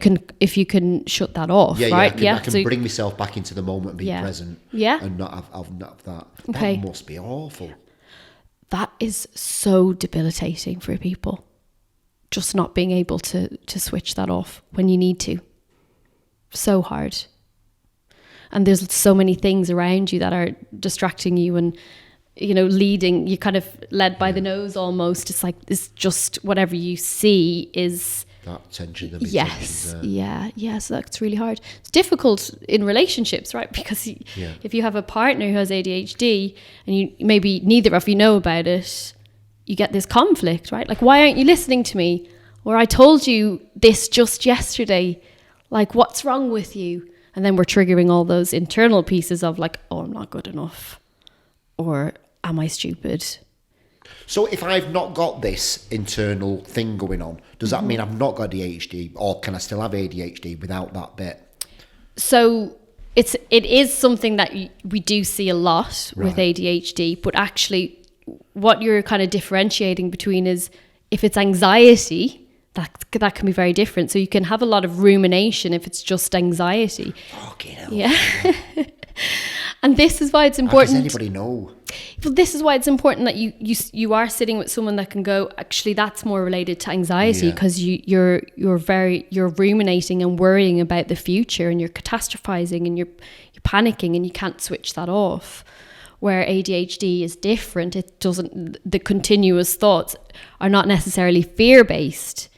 you can shut that off, right?
I can bring myself back into the moment and be present.
Yeah.
And not have that.
Okay.
That must be awful.
That is so debilitating for people. Just not being able to switch that off when you need to. So hard. And there's so many things around you that are distracting you and, you know, leading, you kind of led by the nose almost. It's like, it's just whatever you see is...
That tension.
Yes. So that's really hard. It's difficult in relationships, right? Because if you have a partner who has ADHD and you maybe neither of you know about it, you get this conflict, right? Like, why aren't you listening to me? Or I told you this just yesterday. Like, what's wrong with you? And then we're triggering all those internal pieces of like, oh, I'm not good enough. Or am I stupid?
So if I've not got this internal thing going on, does that mean I've not got ADHD, or can I still have ADHD without that bit?
So it is something that we do see a lot with ADHD, but actually what you're kind of differentiating between is if it's anxiety, that can be very different. So you can have a lot of rumination if it's just anxiety.
Okay.
Yeah. And this is why it's important.
How does anybody know?
Well, this is why it's important that you are sitting with someone that can go, actually, that's more related to anxiety, because you're ruminating and worrying about the future, and you're catastrophizing and you're panicking, and you can't switch that off. Where ADHD is different. It doesn't, the continuous thoughts are not necessarily fear-based.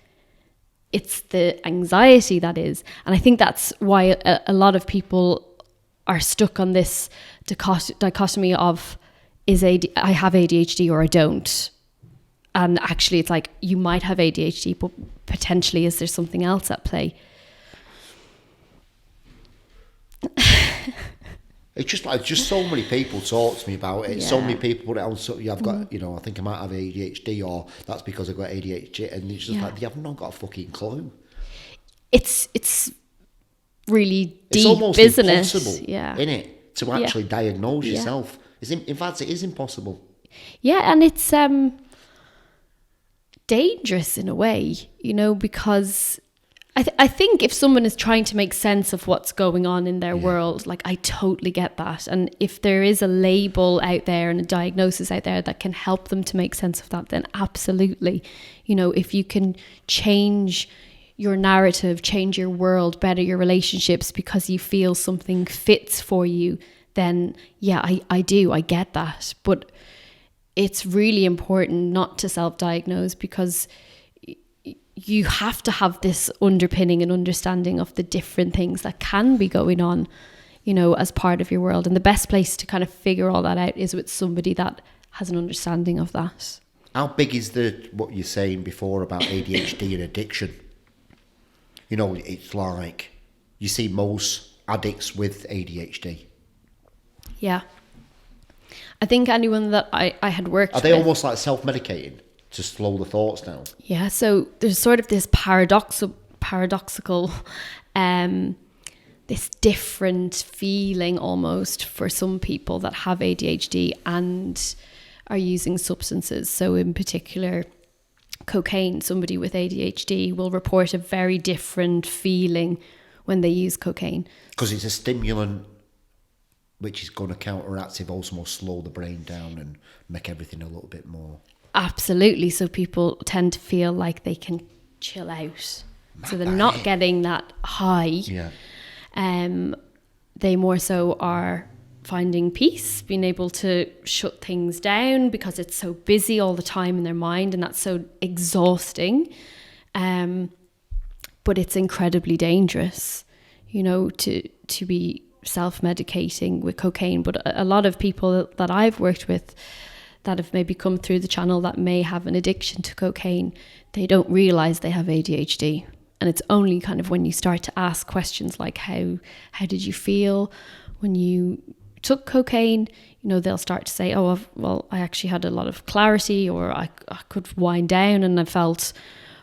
It's the anxiety that is. And I think that's why a lot of people are stuck on this dichotomy of I have ADHD or I don't. And actually it's like, you might have ADHD, but potentially is there something else at play?
It's just so many people talk to me about it. Yeah. So many people put it on. So I've got, I think I might have ADHD, or that's because I've got ADHD, and it's just like they have not got a fucking clue.
It's really deep,
it's almost
isn't
impossible,
it? Yeah,
in it to actually diagnose yourself. In fact, it is impossible.
Yeah, and it's dangerous in a way, because I think if someone is trying to make sense of what's going on in their world, like, I totally get that. And if there is a label out there and a diagnosis out there that can help them to make sense of that, then absolutely. If you can change your narrative, change your world, better your relationships because you feel something fits for you, then I get that. But it's really important not to self-diagnose, because you have to have this underpinning and understanding of the different things that can be going on, you know, as part of your world. And the best place to kind of figure all that out is with somebody that has an understanding of that.
How big is what you're saying before about ADHD and addiction? You know, it's like you see most addicts with ADHD.
Yeah. I think anyone that I had worked with...
Are they almost like self-medicating to slow the thoughts down?
Yeah, so there's sort of this paradoxical this different feeling almost for some people that have ADHD and are using substances. So in particular, cocaine, somebody with ADHD will report a very different feeling when they use cocaine.
Because it's a stimulant which is going to counteract it, also slow the brain down and make everything a little bit more...
Absolutely. So people tend to feel like they can chill out. So they're not getting that high.
Yeah.
They more so are finding peace, being able to shut things down because it's so busy all the time in their mind, and that's so exhausting. But it's incredibly dangerous, you know, to be self-medicating with cocaine. But a lot of people that I've worked with that have maybe come through the channel that may have an addiction to cocaine, they don't realize they have ADHD. And it's only kind of when you start to ask questions like, how did you feel when you took cocaine? You know, they'll start to say, oh, well, I actually had a lot of clarity, or I could wind down and I felt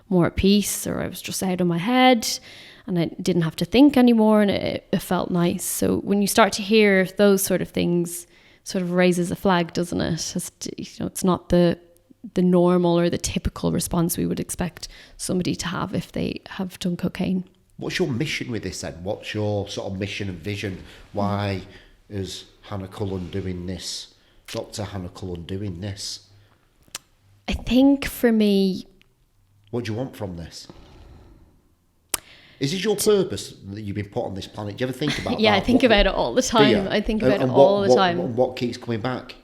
more at peace, or I was just out of my head and I didn't have to think anymore, and it felt nice. So when you start to hear those sort of things, sort of raises a flag, doesn't it? You know, it's not the normal or the typical response we would expect somebody to have if they have done cocaine.
What's your mission with this then? What's your sort of mission and vision? Why is Hannah Cullen doing this? Dr. Hannah Cullen doing this?
I think for me...
What do you want from this? Is this your purpose that you've been put on this planet? Do you ever think about that?
Yeah, I think about it all the time. I think about it all the time.
What keeps coming back?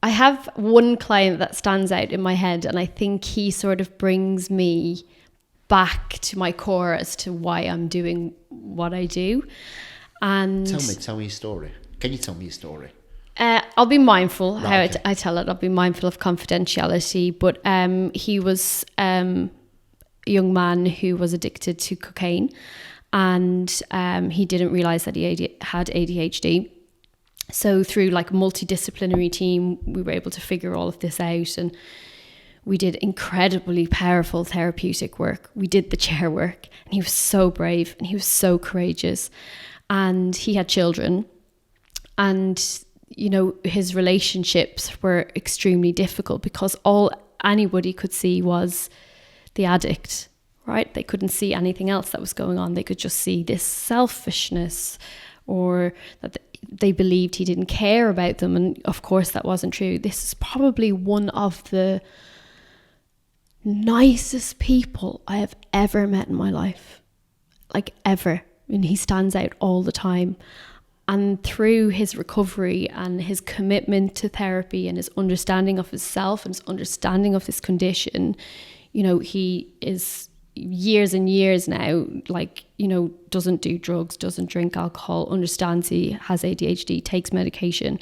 I have one client that stands out in my head, and I think he sort of brings me back to my core as to why I'm doing what I do. And
tell me your story. Can you tell me your story?
I'll be mindful how I tell it. I'll be mindful of confidentiality. But he was a young man who was addicted to cocaine, and he didn't realize that he had ADHD. So through like a multidisciplinary team, we were able to figure all of this out, and we did incredibly powerful therapeutic work. We did the chair work, and he was so brave and he was so courageous, and he had children, and you know, his relationships were extremely difficult because all anybody could see was the addict, right? They couldn't see anything else that was going on. They could just see this selfishness, or that they believed he didn't care about them. And of course that wasn't true. This is probably one of the nicest people I have ever met in my life, like ever. I mean, he stands out all the time. And through his recovery and his commitment to therapy and his understanding of himself and his understanding of his condition, you know, he is years and years now, like, you know, doesn't do drugs, doesn't drink alcohol, understands he has ADHD, takes medication.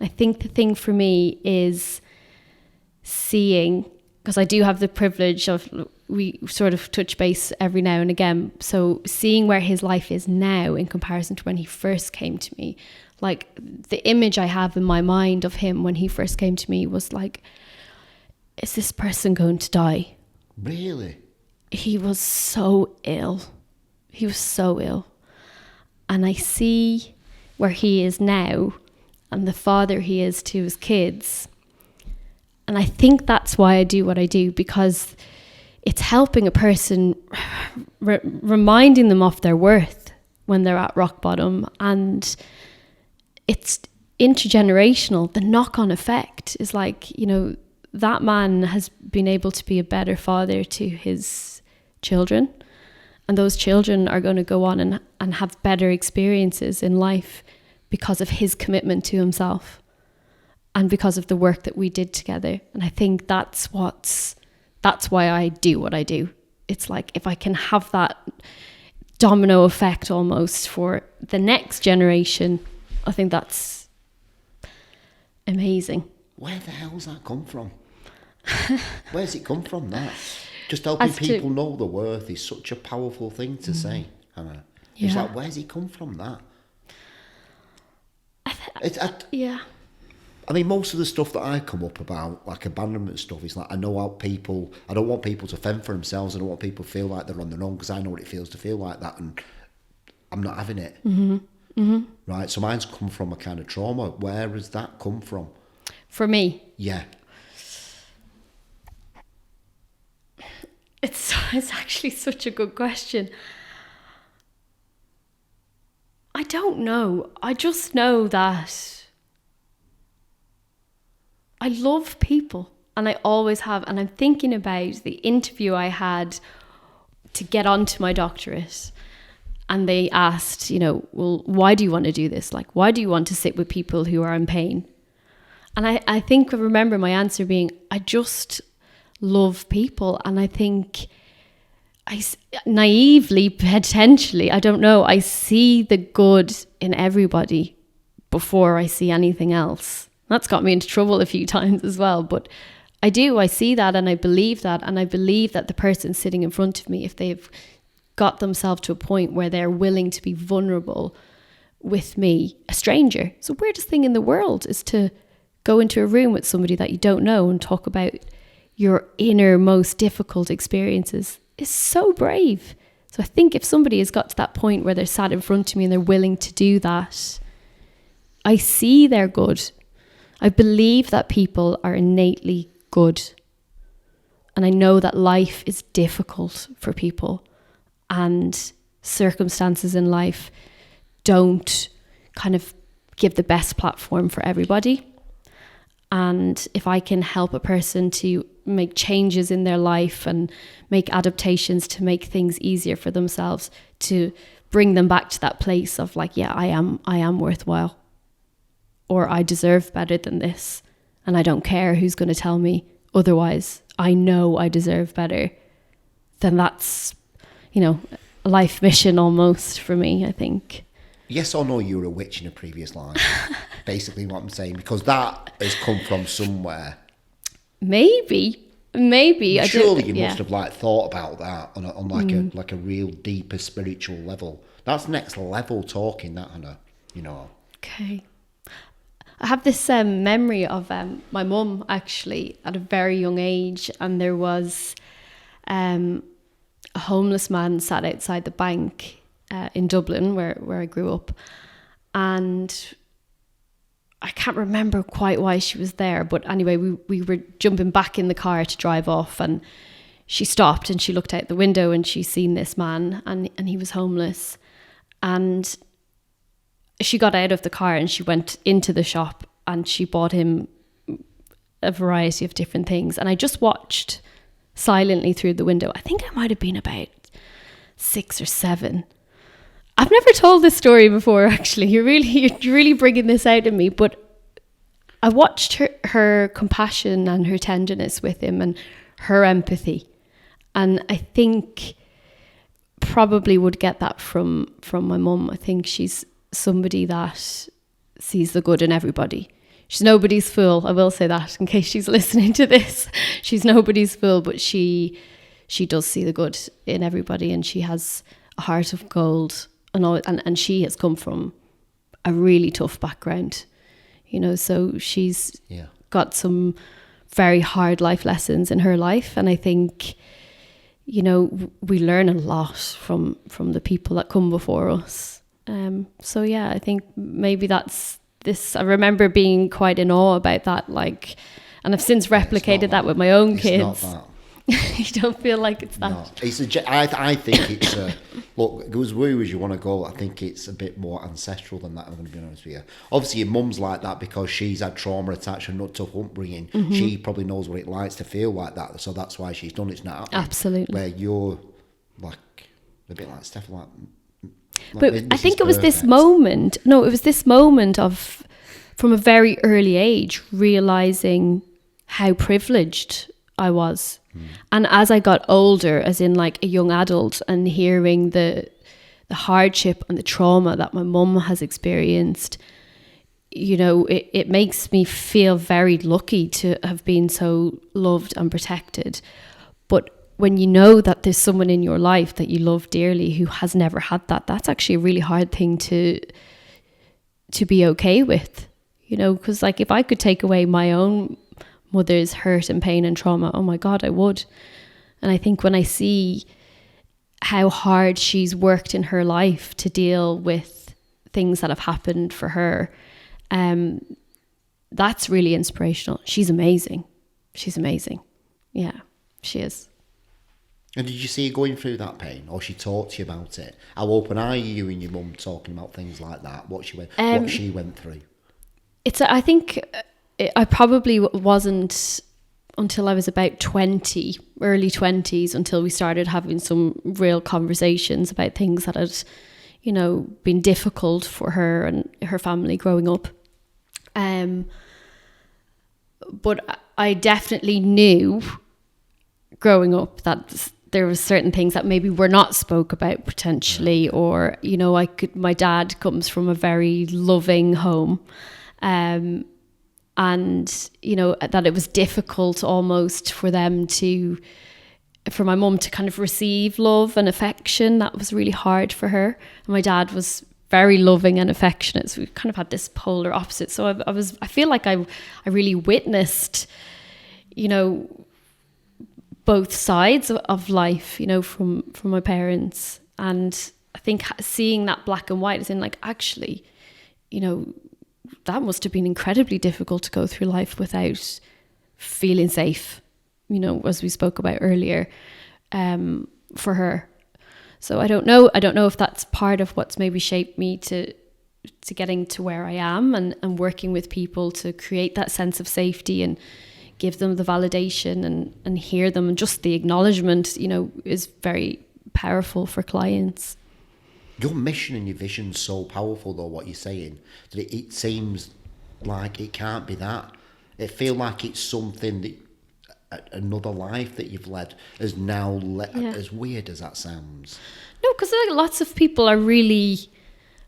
I think the thing for me is seeing, because I do have the privilege of, we sort of touch base every now and again. So seeing where his life is now in comparison to when he first came to me, like the image I have in my mind of him when he first came to me was like, is this person going to die?
Really?
He was so ill. He was so ill. And I see where he is now and the father he is to his kids. And I think that's why I do what I do, because it's helping a person, reminding them of their worth when they're at rock bottom. And it's intergenerational. The knock-on effect is like, you know, that man has been able to be a better father to his children. And those children are going to go on and have better experiences in life because of his commitment to himself. and because of the work that we did together. And I think that's why I do what I do. It's like, if I can have that domino effect almost for the next generation, I think that's amazing.
Where the hell's that come from? Where's it come from, that? Just helping people know the worth is such a powerful thing to say, Hannah. It's like, where's it come from, that?
Yeah.
I mean, most of the stuff that I come up about, like abandonment stuff, is like, I don't want people to fend for themselves. I don't want people to feel like they're on their own, because I know what it feels to feel like that, and I'm not having it. Right? So mine's come from a kind of trauma. Where has that come from?
For me?
Yeah.
It's actually such a good question. I don't know. I just know that I love people, and I always have. And I'm thinking about the interview I had to get onto my doctorate, and they asked, well, why do you want to do this? Like, why do you want to sit with people who are in pain? And I think I remember my answer being, I just love people. And I think I naively, potentially, I don't know, I see the good in everybody before I see anything else. That's got me into trouble a few times as well. But I see that, and I believe that. And I believe that the person sitting in front of me, if they've got themselves to a point where they're willing to be vulnerable with me, a stranger. It's the weirdest thing in the world is to go into a room with somebody that you don't know and talk about your inner most difficult experiences. It's so brave. So I think if somebody has got to that point where they're sat in front of me and they're willing to do that, I see their good. I believe that people are innately good. And I know that life is difficult for people, and circumstances in life don't kind of give the best platform for everybody. And if I can help a person to make changes in their life and make adaptations to make things easier for themselves, to bring them back to that place of like, yeah, I am worthwhile, or I deserve better than this, and I don't care who's going to tell me otherwise. I know I deserve better. Then that's, a life mission almost for me, I think.
Yes or no, you were a witch in a previous life? Basically what I'm saying, because that has come from somewhere.
Maybe.
Surely you must have thought about that on like a real deeper spiritual level. That's next level talking, that, Hannah.
Okay. I have this memory of my mum actually at a very young age, and there was a homeless man sat outside the bank in Dublin where I grew up, and I can't remember quite why she was there, but anyway, we were jumping back in the car to drive off, and she stopped and she looked out the window and she seen this man, and he was homeless, and she got out of the car and she went into the shop and she bought him a variety of different things, and I just watched silently through the window. I think I might have been about 6 or 7. I've never told this story before, actually. You're really bringing this out in me. But I watched her compassion and her tenderness with him and her empathy. And I think probably would get that from my mum. I think she's somebody that sees the good in everybody. She's nobody's fool. I will say that in case she's listening to this. She's nobody's fool, but she does see the good in everybody, and she has a heart of gold. And she has come from a really tough background, so she's got some very hard life lessons in her life. And I think, we learn a lot from the people that come before us. So yeah, I think maybe that's this. I remember being quite in awe about that, and I've since replicated that with my own kids.
Not that.
You don't feel like it's that?
No, I think it's look, go as woo as you want to go. I think it's a bit more ancestral than that, I'm going to be honest with you. Obviously your mum's like that because she's had trauma attached and not tough upbringing. Mm-hmm. She probably knows what it likes to feel like that, so that's why she's done it. It's not
absolutely
where you're like a bit like Steph, like
but I think it was this moment. No, it was this moment of from a very early age, realizing how privileged I was. And as I got older, as in like a young adult, and hearing the hardship and the trauma that my mum has experienced, you know, it makes me feel very lucky to have been so loved and protected. But when you know that there's someone in your life that you love dearly who has never had that, that's actually a really hard thing to be okay with, you know, because like if I could take away my own mother's hurt and pain and trauma, oh my God, I would. And I think when I see how hard she's worked in her life to deal with things that have happened for her, that's really inspirational. She's amazing. She's amazing. Yeah, she is.
And did you see her going through that pain, or she talked to you about it? How open are you and your mum talking about things like that? What she went through? I think I probably wasn't until I was about 20, early 20s, until we started having some real conversations about things that had, you know, been difficult for her and her family growing up. But I definitely knew growing up that there was certain things that maybe were not spoke about potentially, or, you know, my dad comes from a very loving home. And, you know, that it was difficult almost for my mum to kind of receive love and affection. That was really hard for her. And my dad was very loving and affectionate. So we kind of had this polar opposite. So I feel like I really witnessed, you know, both sides of life, you know, from my parents. And I think seeing that black and white is in like, actually, you know, that must have been incredibly difficult to go through life without feeling safe, you know, as we spoke about earlier, for her. So I don't know if that's part of what's maybe shaped me to getting to where I am and working with people to create that sense of safety and give them the validation and hear them. And just the acknowledgement, you know, is very powerful for clients. Your mission and your vision's so powerful, though, what you're saying, that it seems like it can't be that. It feels like it's something that another life that you've led has now led, as weird as that sounds.
No, because like lots of people are really...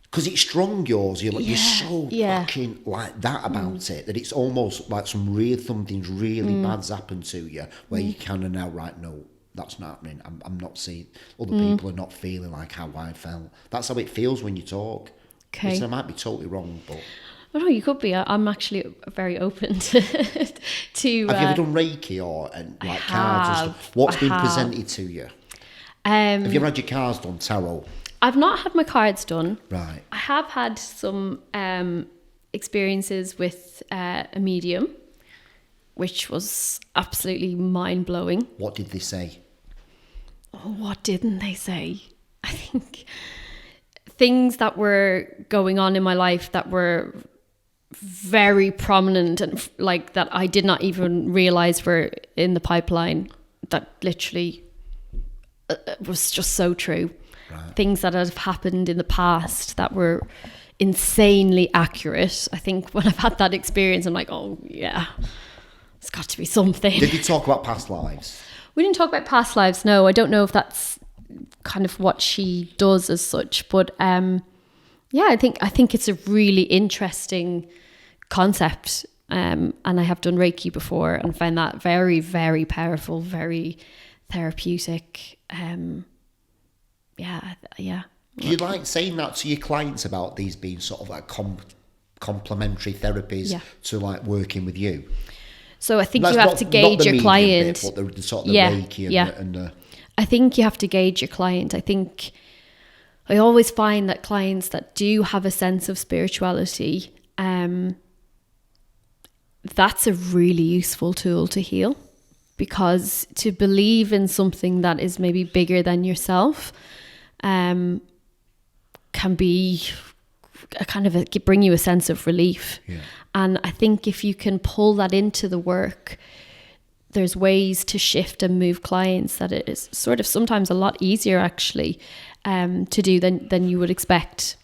Because it's strong, yours. You're so fucking like that about it, that it's almost like something's really bad's happened to you, where you kind of now, right, no, that's not happening. I'm not seeing, other people are not feeling like how I felt. That's how it feels when you talk.
Okay.
So I might be totally wrong, but...
Oh no, you could be. I'm actually very open to...
Have you ever done Reiki or cards and stuff? What's been presented to you? Have you ever had your cards done, tarot?
I've not had my cards done.
Right.
I have had some experiences with a medium, which was absolutely mind-blowing.
What did they say?
Oh, what didn't they say? I think things that were going on in my life that were very prominent and like that I did not even realize were in the pipeline, that literally was just so true. Right. Things that have happened in the past that were insanely accurate. I think when I've had that experience, I'm like, oh yeah, it's got to be something.
Did you talk about past lives?
We didn't talk about past lives, no. I don't know if that's kind of what she does as such, but yeah, I think it's a really interesting concept, and I have done Reiki before and found that very, very powerful, very therapeutic. Yeah.
Do you like saying that to your clients about these being sort of like complementary therapies to like working with you?
So I think you have to gauge your client.
But the sort of the Reiki and the...
I think you have to gauge your client. I think I always find that clients that do have a sense of spirituality, that's a really useful tool to heal, because to believe in something that is maybe bigger than yourself can be bring you a sense of relief. Yeah. And I think if you can pull that into the work, there's ways to shift and move clients that it is sort of sometimes a lot easier actually to do than you would expect.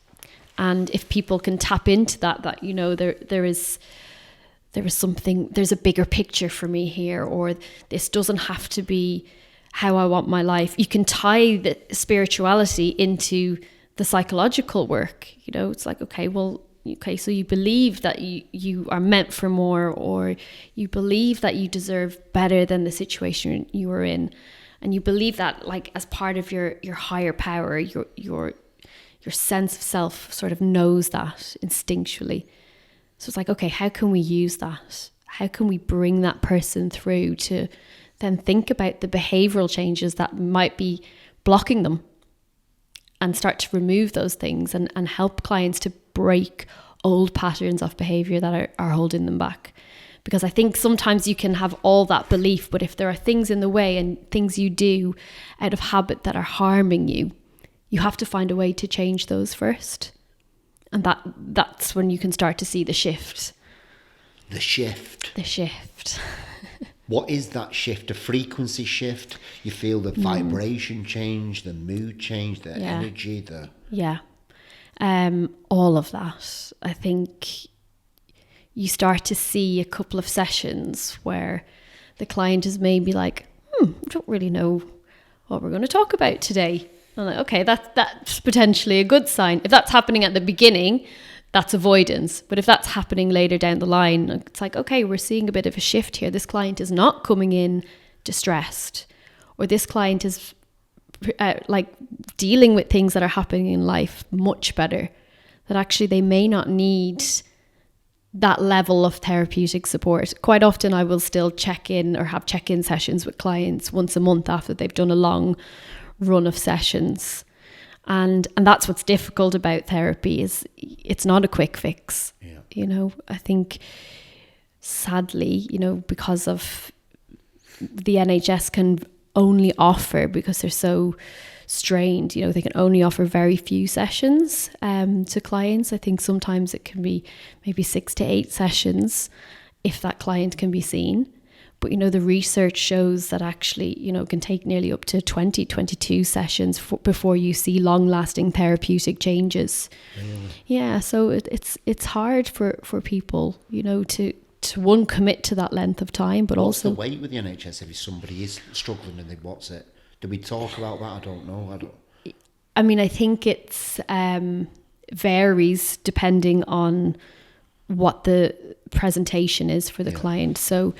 And if people can tap into that, you know, there is something, there's a bigger picture for me here, or this doesn't have to be how I want my life. You can tie the spirituality into the psychological work. You know, it's like, okay, so you believe that you are meant for more, or you believe that you deserve better than the situation you were in. And you believe that, like, as part of your higher power, your sense of self sort of knows that instinctually. So it's like, okay, how can we use that? How can we bring that person through to then think about the behavioral changes that might be blocking them, and start to remove those things and help clients to break old patterns of behavior that are holding them back. Because I think sometimes you can have all that belief, but if there are things in the way and things you do out of habit that are harming you, you have to find a way to change those first. And that's when you can start to see the shift.
The shift. What is that shift? A frequency shift? You feel the vibration change, the mood change, the energy, the...
Yeah. All of that. I think you start to see a couple of sessions where the client is maybe like, I don't really know what we're going to talk about today. I'm like, okay, that's potentially a good sign. If that's happening at the beginning, that's avoidance. But if that's happening later down the line, it's like, okay, we're seeing a bit of a shift here. This client is not coming in distressed, or this client is like dealing with things that are happening in life much better, that actually they may not need that level of therapeutic support. Quite often I will still check in or have check-in sessions with clients once a month after they've done a long run of sessions. And that's what's difficult about therapy, is it's not a quick fix.
Yeah.
You know, I think sadly, you know, because of the NHS can only offer, because they're so strained, you know, they can only offer very few sessions to clients. I think sometimes it can be maybe 6 to 8 sessions if that client can be seen. But, you know, the research shows that actually, you know, it can take nearly up to 22 sessions before you see long-lasting therapeutic changes.
Really?
Yeah, so it's hard for people, you know, to one, commit to that length of time, but
what's
also...
the wait with the NHS if somebody is struggling and what's it? Do we talk about that? I don't know.
I mean, I think it's varies depending on what the presentation is for the client. So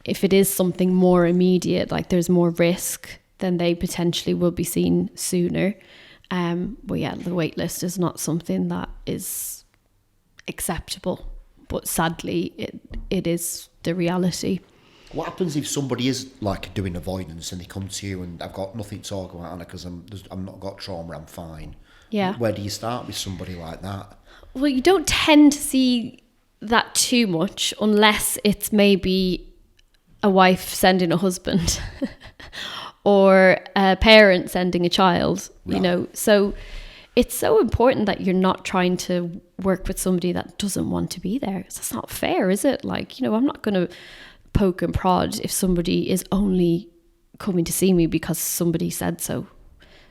if it is something more immediate, like there's more risk, then they potentially will be seen sooner. But yeah, the wait list is not something that is acceptable. But sadly, it is the reality.
What happens if somebody is like doing avoidance and they come to you and I've got nothing to talk about, Anna, because I'm not got trauma, I'm fine?
Yeah.
Where do you start with somebody like that?
Well, you don't tend to see that too much unless it's maybe a wife sending a husband or a parent sending a child, you know. So it's so important that you're not trying to work with somebody that doesn't want to be there. That's not fair, is it? Like, you know, I'm not going to poke and prod if somebody is only coming to see me because somebody said so.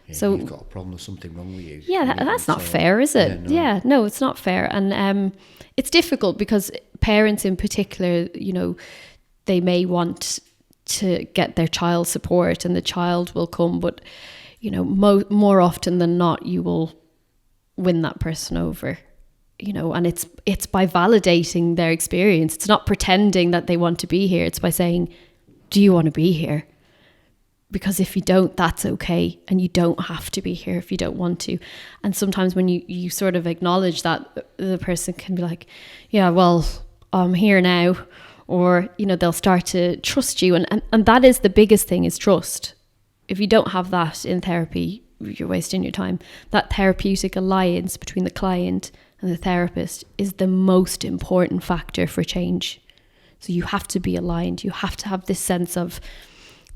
Yeah,
so
you've got a problem, there's something wrong with you.
Yeah, that's not fair, is it? No, it's not fair. And it's difficult because parents in particular, you know, they may want to get their child support and the child will come, but, you know, more often than not, you will win that person over, you know, and it's by validating their experience. It's not pretending that they want to be here. It's by saying, do you want to be here? Because if you don't, that's okay. And you don't have to be here if you don't want to. And sometimes when you sort of acknowledge that, the person can be like, yeah, well, I'm here now. Or, you know, they'll start to trust you. And that is the biggest thing, is trust. If you don't have that in therapy, you're wasting your time. That therapeutic alliance between the client and the therapist is the most important factor for change. So you have to be aligned. You have to have this sense of,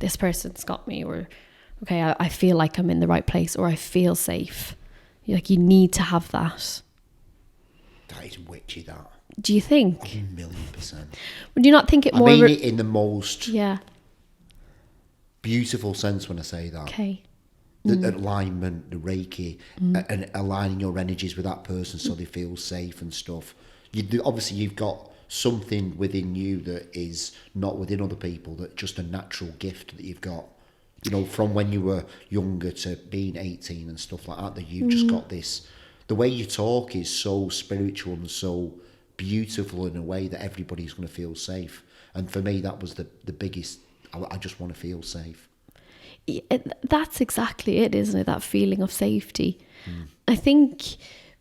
this person's got me, or, okay, I feel like I'm in the right place, or I feel safe. Like, you need to have that.
That is witchy, that.
Do you think?
1,000,000%.
Would you not think it more...
I mean it in the most
beautiful
sense when I say that.
Okay.
the alignment, the Reiki, and aligning your energies with that person so they feel safe and stuff. Obviously, you've got something within you that is not within other people, that just a natural gift that you've got, you know, from when you were younger to being 18 and stuff like that, that you've just got this. The way you talk is so spiritual and so beautiful in a way that everybody's going to feel safe. And for me, that was the biggest. I just want to feel safe.
That's exactly it, isn't it? That feeling of safety. I think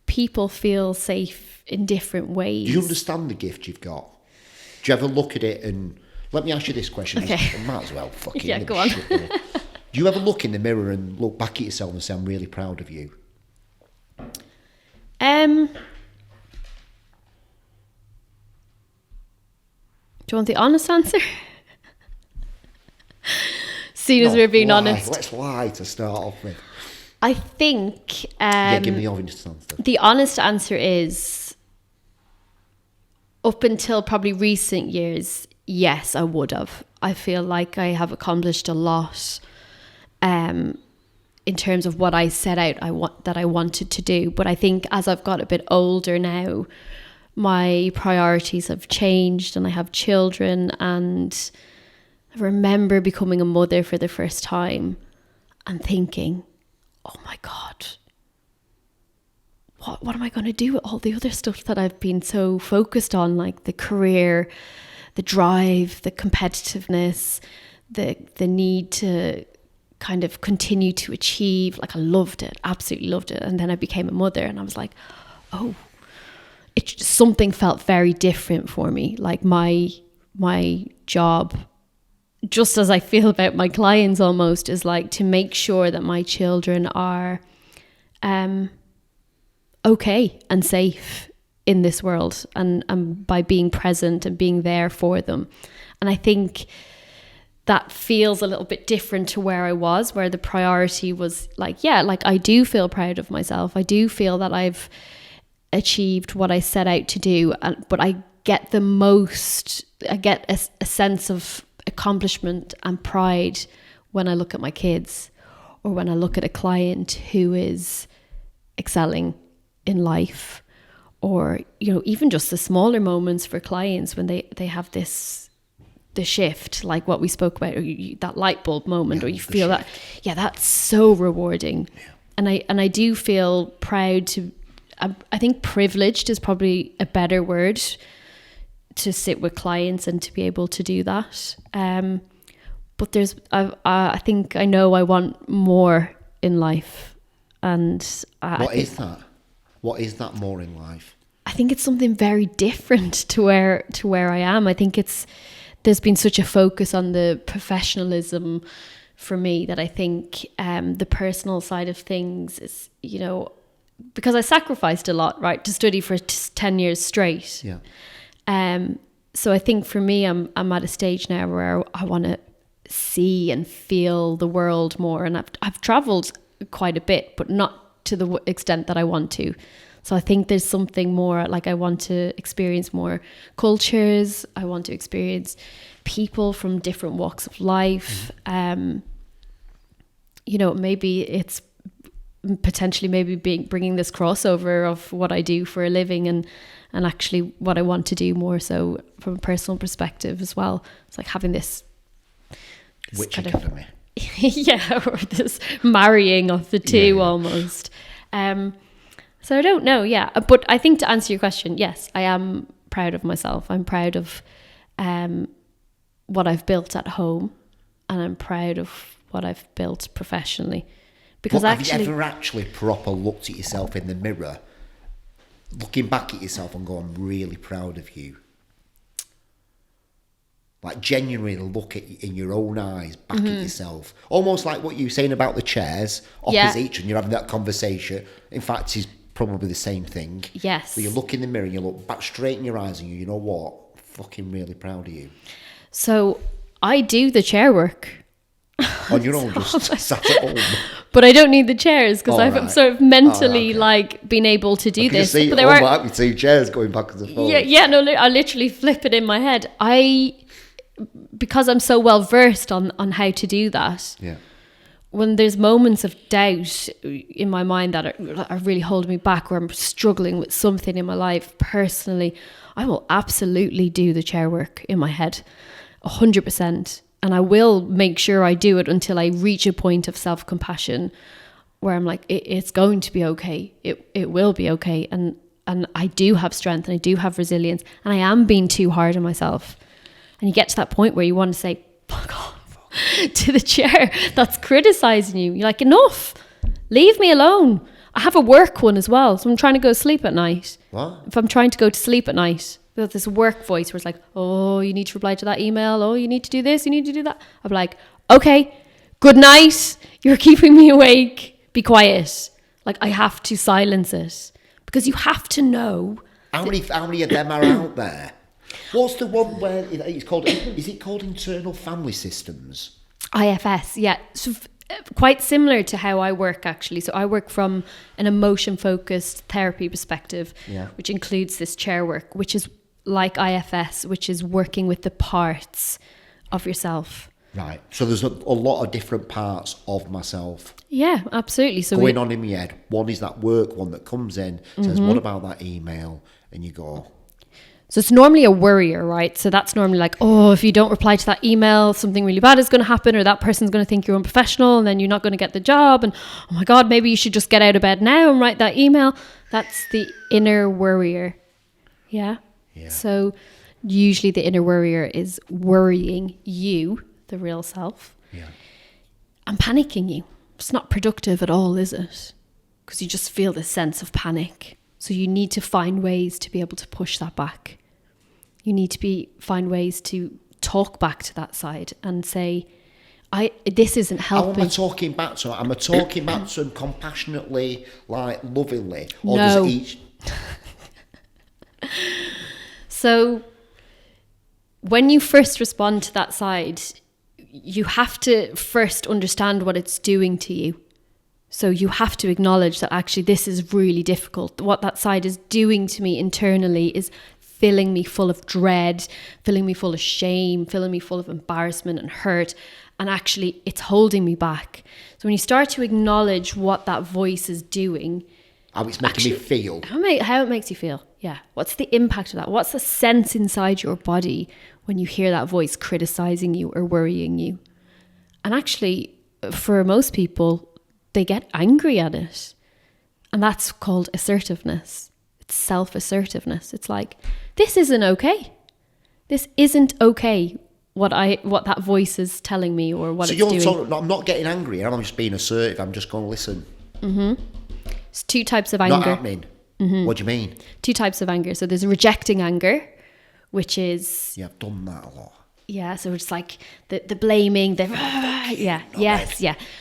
people feel safe in different ways.
Do you understand the gift you've got? Do you ever look at it and... Let me ask you this question.
Okay.
I might as well fucking...
Yeah, go on.
Do you ever look in the mirror and look back at yourself and say, I'm really proud of you?
Do you want the honest answer? Seeing as we're being honest.
Let's lie to start off with.
I think...
give me the honest answer.
The honest answer is, up until probably recent years, yes, I would have. I feel like I have accomplished a lot in terms of what I set out that I wanted to do. But I think as I've got a bit older now, my priorities have changed and I have children, and I remember becoming a mother for the first time and thinking, oh my God, what am I going to do with all the other stuff that I've been so focused on, like the career, the drive, the competitiveness, the need to kind of continue to achieve. Like I loved it, absolutely loved it. And then I became a mother and I was like, oh, something felt very different for me. Like my job, just as I feel about my clients almost, is like to make sure that my children are okay and safe in this world, and by being present and being there for them. And I think that feels a little bit different to where I was, where the priority was like, yeah, like I do feel proud of myself. I do feel that I've achieved what I set out to do, but I get a sense of accomplishment and pride when I look at my kids, or when I look at a client who is excelling in life, or, you know, even just the smaller moments for clients when they have the shift, like what we spoke about, or that light bulb moment, or you feel that, yeah, that's so rewarding. Yeah. And I do feel proud to, I think privileged is probably a better word, to sit with clients and to be able to do that. But I think I know I want more in life. And
what is that? What is that more in life?
I think it's something very different to where I am. I think there's been such a focus on the professionalism for me that I think the personal side of things is, you know, because I sacrificed a lot, right, to study for 10 years straight.
Yeah.
So I think for me, I'm at a stage now where I want to see and feel the world more. And I've traveled quite a bit, but not to the extent that I want to. So I think there's something more, like I want to experience more cultures. I want to experience people from different walks of life. You know, maybe it's potentially bringing this crossover of what I do for a living and actually what I want to do more so from a personal perspective as well. It's like having this
Witch Academy.
Yeah, or this marrying of the two almost. So I don't know, yeah. But I think to answer your question, yes, I am proud of myself. I'm proud of what I've built at home, and I'm proud of what I've built professionally. Because
have you ever actually proper looked at yourself in the mirror, looking back at yourself and go, I'm really proud of you? Like genuinely look at in your own eyes back at yourself, almost like what you were saying about the chairs opposite each, and you're having that conversation. In fact, it's probably the same thing.
Yes.
But you look in the mirror and you look back straight in your eyes and you know what? Fucking really proud of you.
So I do the chair work.
On your own, just sat at home.
But I don't need the chairs because I've sort of mentally like been able to do this.
See,
but there
might be two chairs going back and forth.
Yeah, no, I literally flip it in my head. Because I'm so well versed on how to do that.
Yeah.
when there's moments of doubt in my mind that are really holding me back, where I'm struggling with something in my life personally, I will absolutely do the chair work in my head, 100%. And I will make sure I do it until I reach a point of self-compassion where I'm like, it's going to be okay. It will be okay. And I do have strength and I do have resilience, and I am being too hard on myself. And you get to that point where you want to say, fuck off to the chair that's criticizing you. You're like, enough, leave me alone. I have a work one as well, so I'm trying to go to sleep at night.
What?
If I'm trying to go to sleep at night, there's this work voice where it's like, oh, you need to reply to that email, oh, you need to do this, you need to do that. I'm like, okay, good night, you're keeping me awake, be quiet. Like, I have to silence it, because you have to know
how many of them are out there. What's the one where it's called? Is it called internal family systems?
IFS, yeah. So quite similar to how I work, actually. So I work from an emotion-focused therapy perspective, which includes this chair work, which is like IFS, which is working with the parts of yourself.
Right. So there's a lot of different parts of myself.
Yeah, absolutely. So
going on in my head. One is that work one that comes in, says, what about that email? And you go...
So it's normally a worrier, right? So that's normally like, oh, if you don't reply to that email, something really bad is going to happen, or that person's going to think you're unprofessional, and then you're not going to get the job. And oh my God, maybe you should just get out of bed now and write that email. That's the inner worrier. Yeah. So usually the inner worrier is worrying you, the real self, and panicking you. It's not productive at all, is it? Because you just feel this sense of panic. So you need to find ways to be able to push that back. You need to find ways to talk back to that side and say, this isn't helping.
How am I talking back to it? Am I talking back to them compassionately, like lovingly? Or
no.
Does it each...
So when you first respond to that side, you have to first understand what it's doing to you. So you have to acknowledge that actually this is really difficult. What that side is doing to me internally is filling me full of dread, filling me full of shame, filling me full of embarrassment and hurt. And actually it's holding me back. So when you start to acknowledge what that voice is doing,
how it's making me feel.
How it makes you feel. Yeah. What's the impact of that? What's the sense inside your body when you hear that voice criticizing you or worrying you? And actually, for most people, they get angry at it. And that's called assertiveness. It's self-assertiveness. It's like, this isn't okay. This isn't okay, what that voice is telling me or what it's doing.
So I'm not getting angry. I'm just being assertive. I'm just going to listen.
Mm-hmm. There's two types of anger.
Not happening. Mm-hmm. What do you mean?
Two types of anger. So there's rejecting anger, which is...
Yeah, I've done that a lot.
Yeah, so it's like the blaming, the... Yeah.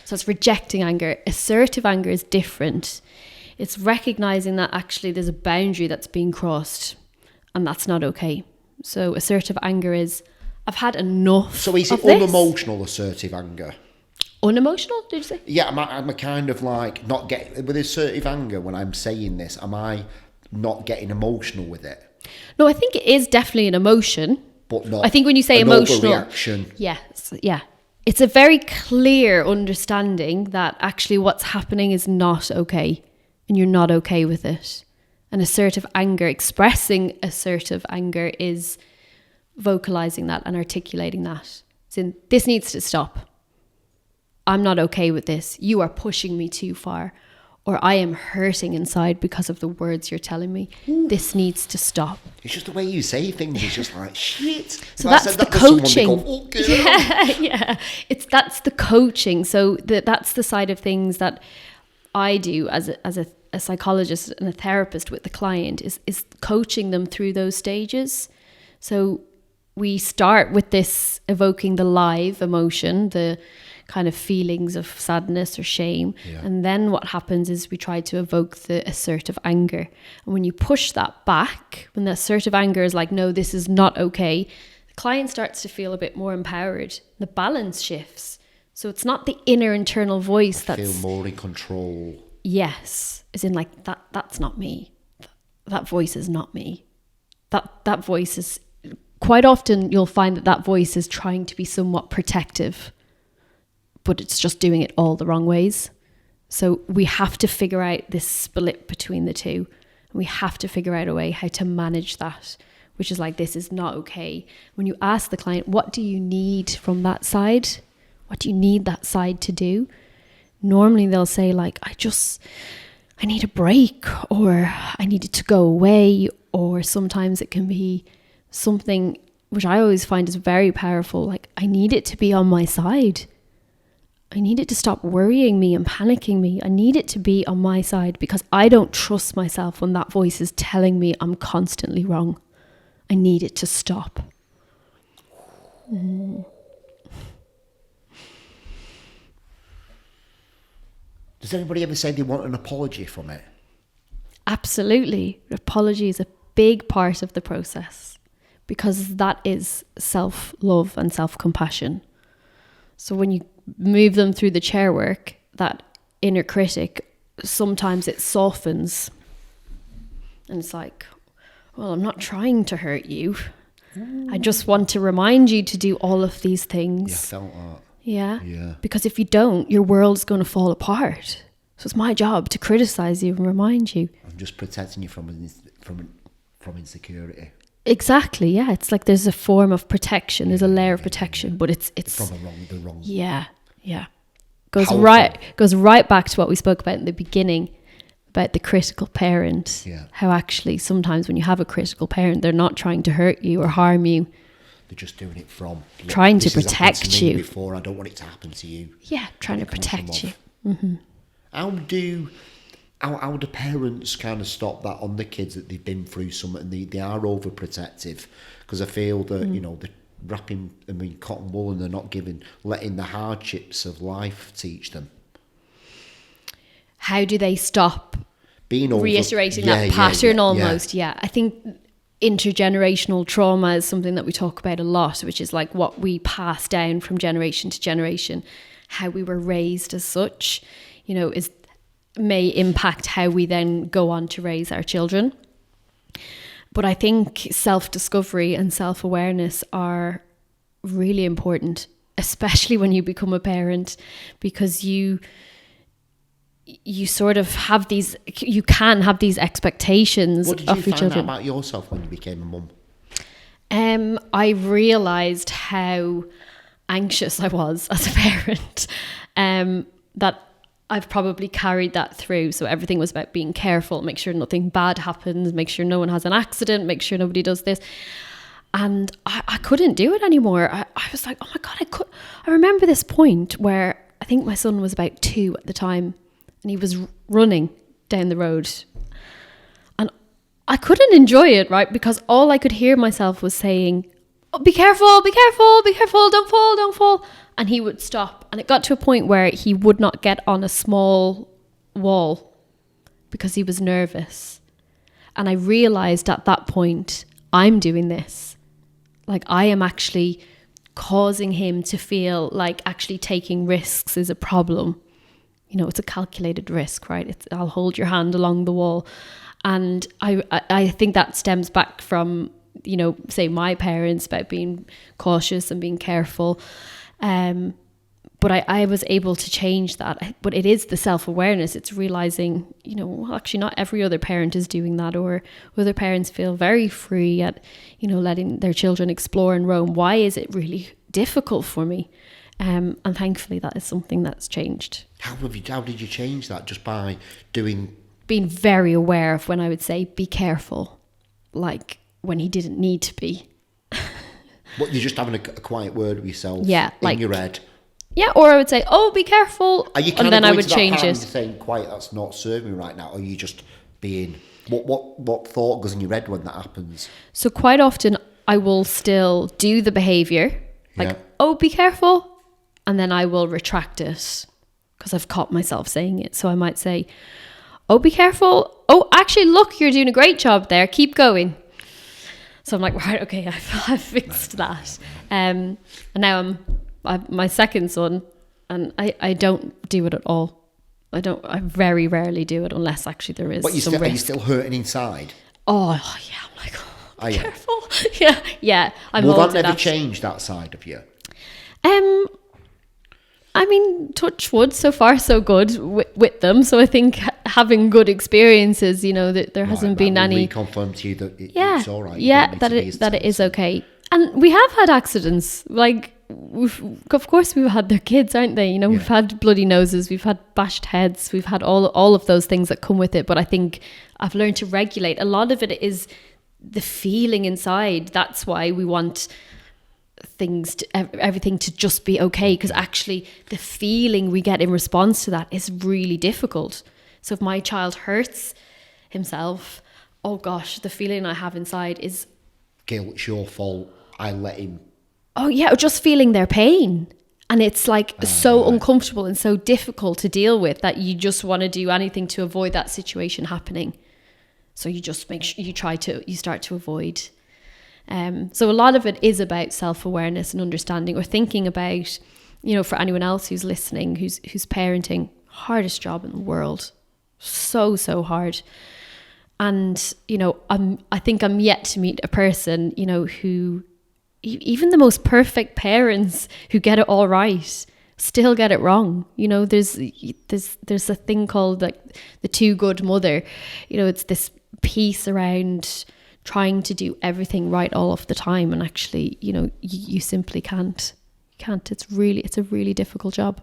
So it's rejecting anger. Assertive anger is different. It's recognizing that actually there's a boundary that's being crossed and that's not okay. So assertive anger is, I've had enough.
So is it unemotional assertive anger?
Unemotional, did you say?
Yeah, I'm a kind of like not getting... With assertive anger, when I'm saying this, am I not getting emotional with it?
No, I think it is definitely an emotion.
But not
I think when you say emotional...
overreaction.
Yes, yeah. It's a very clear understanding that actually what's happening is not okay and you're not okay with it. And assertive anger, expressing assertive anger is vocalizing that and articulating that. It's in, this needs to stop. I'm not okay with this. You are pushing me too far. Or I am hurting inside because of the words you're telling me. This needs to stop.
It's just the way you say things. It's just like, shit.
So that's the coaching. Yeah. That's the coaching. So that's the side of things that I do as a psychologist and a therapist with the client is coaching them through those stages. So we start with this evoking the live emotion, the kind of feelings of sadness or shame. Yeah. And then what happens is we try to evoke the assertive anger. And when you push that back, when the assertive anger is like, no, this is not okay, the client starts to feel a bit more empowered. The balance shifts. So it's not the inner internal voice that's...
Feel more in control.
Yes. As in like, that's not me. That voice is not me. That voice is... Quite often you'll find that voice is trying to be somewhat protective but it's just doing it all the wrong ways. So we have to figure out this split between the two. We have to figure out a way how to manage that, which is like, this is not okay. When you ask the client, what do you need from that side? What do you need that side to do? Normally they'll say like, I need a break, or I need it to go away, or sometimes it can be something which I always find is very powerful. Like, I need it to be on my side. I need it to stop worrying me and panicking me. I need it to be on my side because I don't trust myself when that voice is telling me I'm constantly wrong. I need it to stop.
Does anybody ever say they want an apology from it?
Absolutely. Apology is a big part of the process because that is self-love and self-compassion. So when you move them through the chair work, that inner critic, sometimes it softens. And it's like, well, I'm not trying to hurt you. I just want to remind you to do all of these things.
Yeah, I felt that.
Yeah. Because if you don't, your world's going to fall apart. So it's my job to criticize you and remind you.
I'm just protecting you from insecurity.
Exactly. Yeah. It's like there's a form of protection. There's a layer of protection, but it's
from the wrong.
Yeah. Goes right back to what we spoke about in the beginning about the critical parent.
Yeah.
How actually sometimes when you have a critical parent, they're not trying to hurt you or harm you.
They're just doing it from
trying to protect you.
Before, I don't want it to happen to you.
Yeah, trying to protect you.
How do parents kind of stop that on the kids that they've been through something and they are overprotective? Because I feel that they're wrapping cotton wool and they're not letting the hardships of life teach them.
How do they stop
being
reiterating that pattern almost? Yeah, I think intergenerational trauma is something that we talk about a lot, which is like what we pass down from generation to generation. How we were raised as such, may impact how we then go on to raise our children. But I think self-discovery and self-awareness are really important, especially when you become a parent, because you sort of have these expectations of your children.
What did you find out about yourself when you became a mum?
I realised how anxious I was as a parent, that I've probably carried that through. So everything was about being careful, make sure nothing bad happens, make sure no one has an accident, make sure nobody does this. And I couldn't do it anymore. I was like, oh my God, I remember this point where I think my son was about 2 at the time and he was running down the road. And I couldn't enjoy it, right? Because all I could hear myself was saying, oh, be careful, be careful, be careful, don't fall, don't fall. And he would stop. And it got to a point where he would not get on a small wall because he was nervous. And I realized at that point, I'm doing this. Like, I am actually causing him to feel like actually taking risks is a problem. It's a calculated risk, right? I'll hold your hand along the wall. And I think that stems back from, say my parents about being cautious and being careful. But I was able to change that. But it is the self-awareness. It's realizing, actually not every other parent is doing that, or other parents feel very free at, letting their children explore and roam. Why is it really difficult for me? And thankfully that is something that's changed.
How did you change that? Just by being
very aware of when I would say, be careful, like when he didn't need to be.
What, you're just having a quiet word with yourself in your head?
Yeah, or I would say, oh, be careful, and then I would change it.
Are you saying, quiet, that's not serving me right now? Or are you just being, what thought goes in your head when that happens?
So quite often I will still do the behaviour, oh, be careful, and then I will retract it because I've caught myself saying it. So I might say, oh, be careful. Oh, actually, look, you're doing a great job there. Keep going. So I'm like, right, okay, I've fixed that. And now I'm my second son, and I don't do it at all. I very rarely do it unless actually there is some risk. Are you still
hurting inside?
Oh yeah, I'm like, oh, be careful. Yeah.
Will that never change that side of you?
I mean, touch wood, so far so good with them. So I think having good experiences, you know, that there hasn't been any.
Reconfirm to you that it's all right.
Yeah, that it is okay. And we have had accidents. Like, of course, we've had their kids, aren't they? You know, we've had bloody noses, we've had bashed heads, we've had all of those things that come with it. But I think I've learned to regulate. A lot of it is the feeling inside. That's why we want everything to just be okay, because actually the feeling we get in response to that is really difficult. So if my child hurts himself, oh gosh, the feeling I have inside is
guilt. It's your fault. I let him.
Oh yeah, just feeling their pain. And it's like so uncomfortable and so difficult to deal with that you just want to do anything to avoid that situation happening. So you just make sure you start to avoid. So a lot of it is about self-awareness and understanding, or thinking about, you know, for anyone else who's listening, who's parenting, hardest job in the world. So hard. And, you know, I think I'm yet to meet a person, you know, who, even the most perfect parents who get it all right, still get it wrong. You know, there's a thing called like the too good mother. You know, it's this piece around trying to do everything right all of the time, and actually, you know, you simply can't. It's a really difficult job.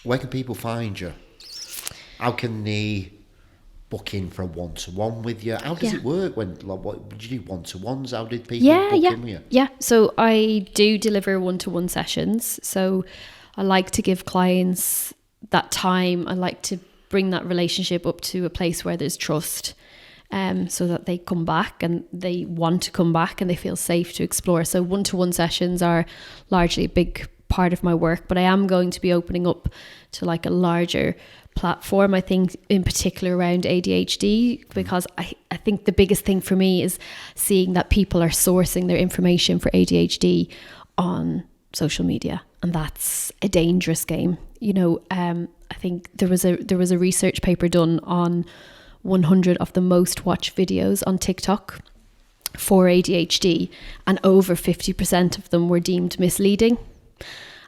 Where can people find you? How can they book in for a one-to-one with you? How does it work? What did you do, one-to-ones? How did people book in with you? Yeah,
so I do deliver one-to-one sessions. So I like to give clients that time. I like to bring that relationship up to a place where there's trust, so that they come back and they want to come back and they feel safe to explore. So one-to-one sessions are largely a big part of my work, but I am going to be opening up to like a larger platform, I think, in particular around ADHD, because I think the biggest thing for me is seeing that people are sourcing their information for ADHD on social media, and that's a dangerous game. You know, I think there was a research paper done on 100 of the most watched videos on TikTok for ADHD, and over 50% of them were deemed misleading.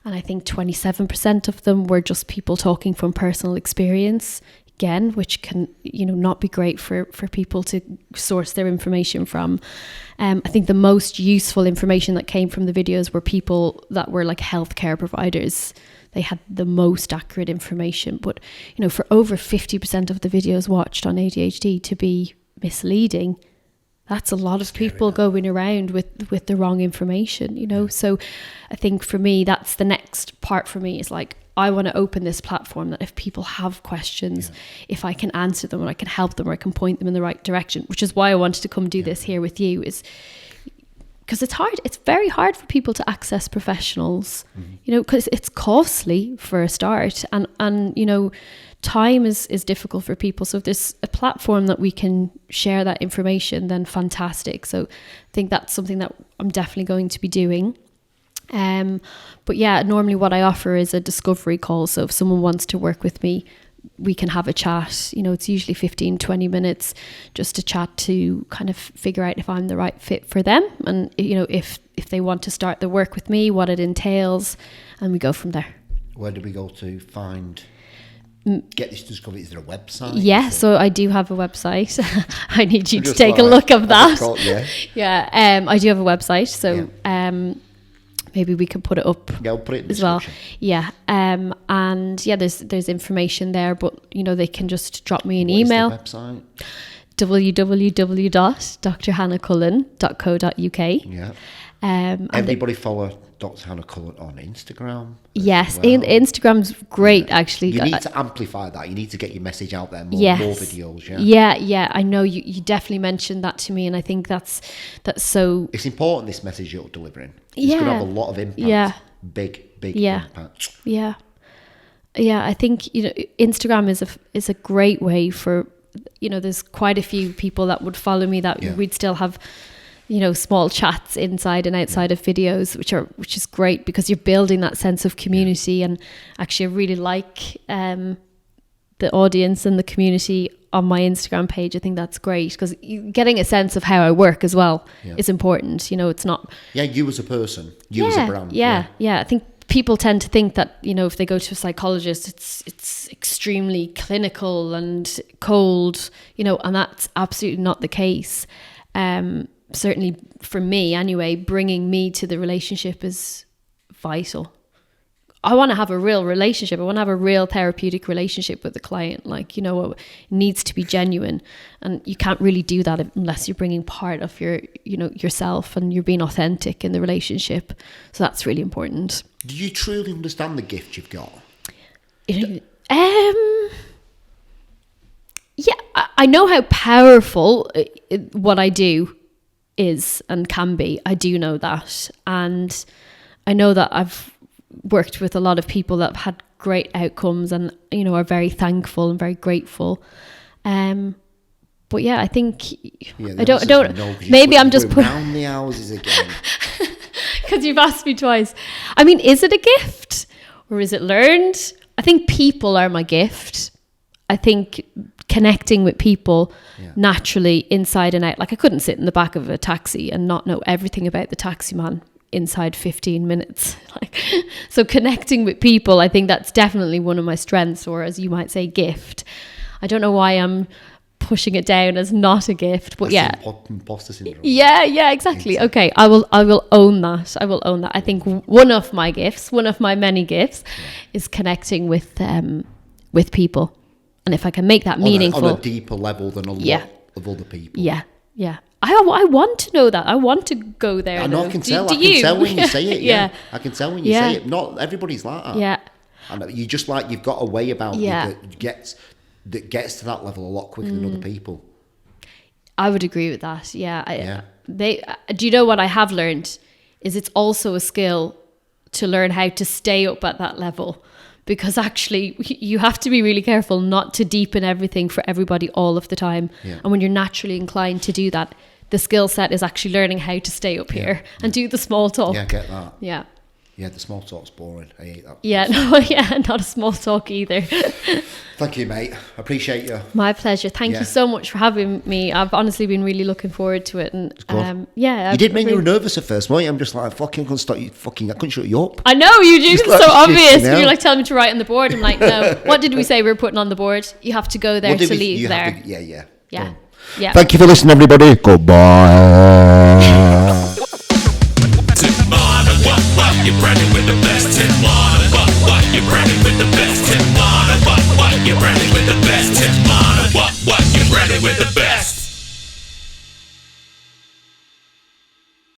And I think 27% of them were just people talking from personal experience, again, which can, you know, not be great for people to source their information from. I think the most useful information that came from the videos were people that were like healthcare providers. They had the most accurate information. But, you know, for over 50% of the videos watched on ADHD to be misleading, that's a lot of people going around with the wrong information, you know. So I think for me, that's the next part for me, is like, I want to open this platform that if people have questions, if I can answer them, or I can help them, or I can point them in the right direction, which is why I wanted to come do this here with you, is because it's hard. It's very hard for people to access professionals, you know, because it's costly for a start, and you know, time is difficult for people. So if there's a platform that we can share that information, then fantastic. So I think that's something that I'm definitely going to be doing. But yeah, normally what I offer is a discovery call. So if someone wants to work with me, we can have a chat. You know, it's usually 15-20 minutes just to chat, to kind of figure out if I'm the right fit for them, and, you know, if they want to start the work with me, what it entails, and we go from there.
Where do we go to find, get this discovered? Is there a website?
Yeah, so I do have a website. I need you to take a look of that. I do have a website, so maybe we can put it up.
Yeah, I'll put it in the
as well.
description.
Yeah, and yeah, there's information there, but, you know, they can just drop me an email.
What is the website?
www.drhannahcullen.co.uk.
Yeah. Everybody follow Dr. Hannah Cullen on Instagram.
Yes, Instagram's great, actually.
You need to amplify that. You need to get your message out there more, more videos.
Yeah. I know you definitely mentioned that to me, and I think that's so.
It's important, this message you're delivering. It's going to have a lot of impact.
Yeah.
Big impact.
Yeah. I think, you know, Instagram is a great way for, you know, there's quite a few people that would follow me that we'd still have, you know, small chats inside and outside of videos, which is great, because you're building that sense of community. And actually, I really like the audience and the community on my Instagram page. I think that's great, because getting a sense of how I work as well is important. You know, it's not.
Yeah, you as a person, you as a brand.
Yeah. I think people tend to think that, you know, if they go to a psychologist, it's extremely clinical and cold, you know, and that's absolutely not the case. Certainly for me anyway, bringing me to the relationship is vital. I want to have a real relationship. I want to have a real therapeutic relationship with the client. Like, you know, it needs to be genuine, and you can't really do that unless you're bringing part of your, you know, yourself, and you're being authentic in the relationship. So that's really important.
Do you truly understand the gift you've got?
Yeah, I know how powerful what I do is and can be. I do know that, and I know that I've worked with a lot of people that have had great outcomes, and, you know, are very thankful and very grateful. But yeah, I think I don't. Maybe I'm just putting
down the houses again
because you've asked me twice. I mean, is it a gift or is it learned? I think people are my gift. I think connecting with people naturally, inside and out. Like, I couldn't sit in the back of a taxi and not know everything about the taxi man inside 15 minutes. Like, so connecting with people, I think that's definitely one of my strengths, or as you might say, gift. I don't know why I'm pushing it down as not a gift, but
that's imposter syndrome.
Yeah, exactly. Okay, I will own that. I think one of my gifts, one of my many gifts, is connecting with people, and if I can make that meaningful
on a deeper level than a lot of other people. Yeah.
I want to know that. I want to go there.
I know. I can tell. I can tell when you say it. Yeah. I can tell when you say it. Not everybody's like that.
Yeah.
And you just like, you've got a way about you that gets to that level a lot quicker than other people.
I would agree with that. Yeah. Do you know what I have learned? Is it's also a skill to learn how to stay up at that level. Because actually, you have to be really careful not to deepen everything for everybody all of the time. Yeah. And when you're naturally inclined to do that, the skill set is actually learning how to stay up here and do the small talk.
Yeah, I get that.
Yeah.
Yeah, the small talk's boring. I hate that.
Yeah, not a small talk either.
Thank you, mate. I appreciate you.
My pleasure. Thank you so much for having me. I've honestly been really looking forward to it. And
you did make me nervous at first, weren't you? I'm just like, I couldn't stop you. I couldn't shut you up.
I know you do. It's so obvious. You're like telling me to write on the board. I'm like, no. What did we say we were putting on the board? You have to go there to leave there.
Yeah.
Yeah.
Thank you for listening, everybody. Goodbye.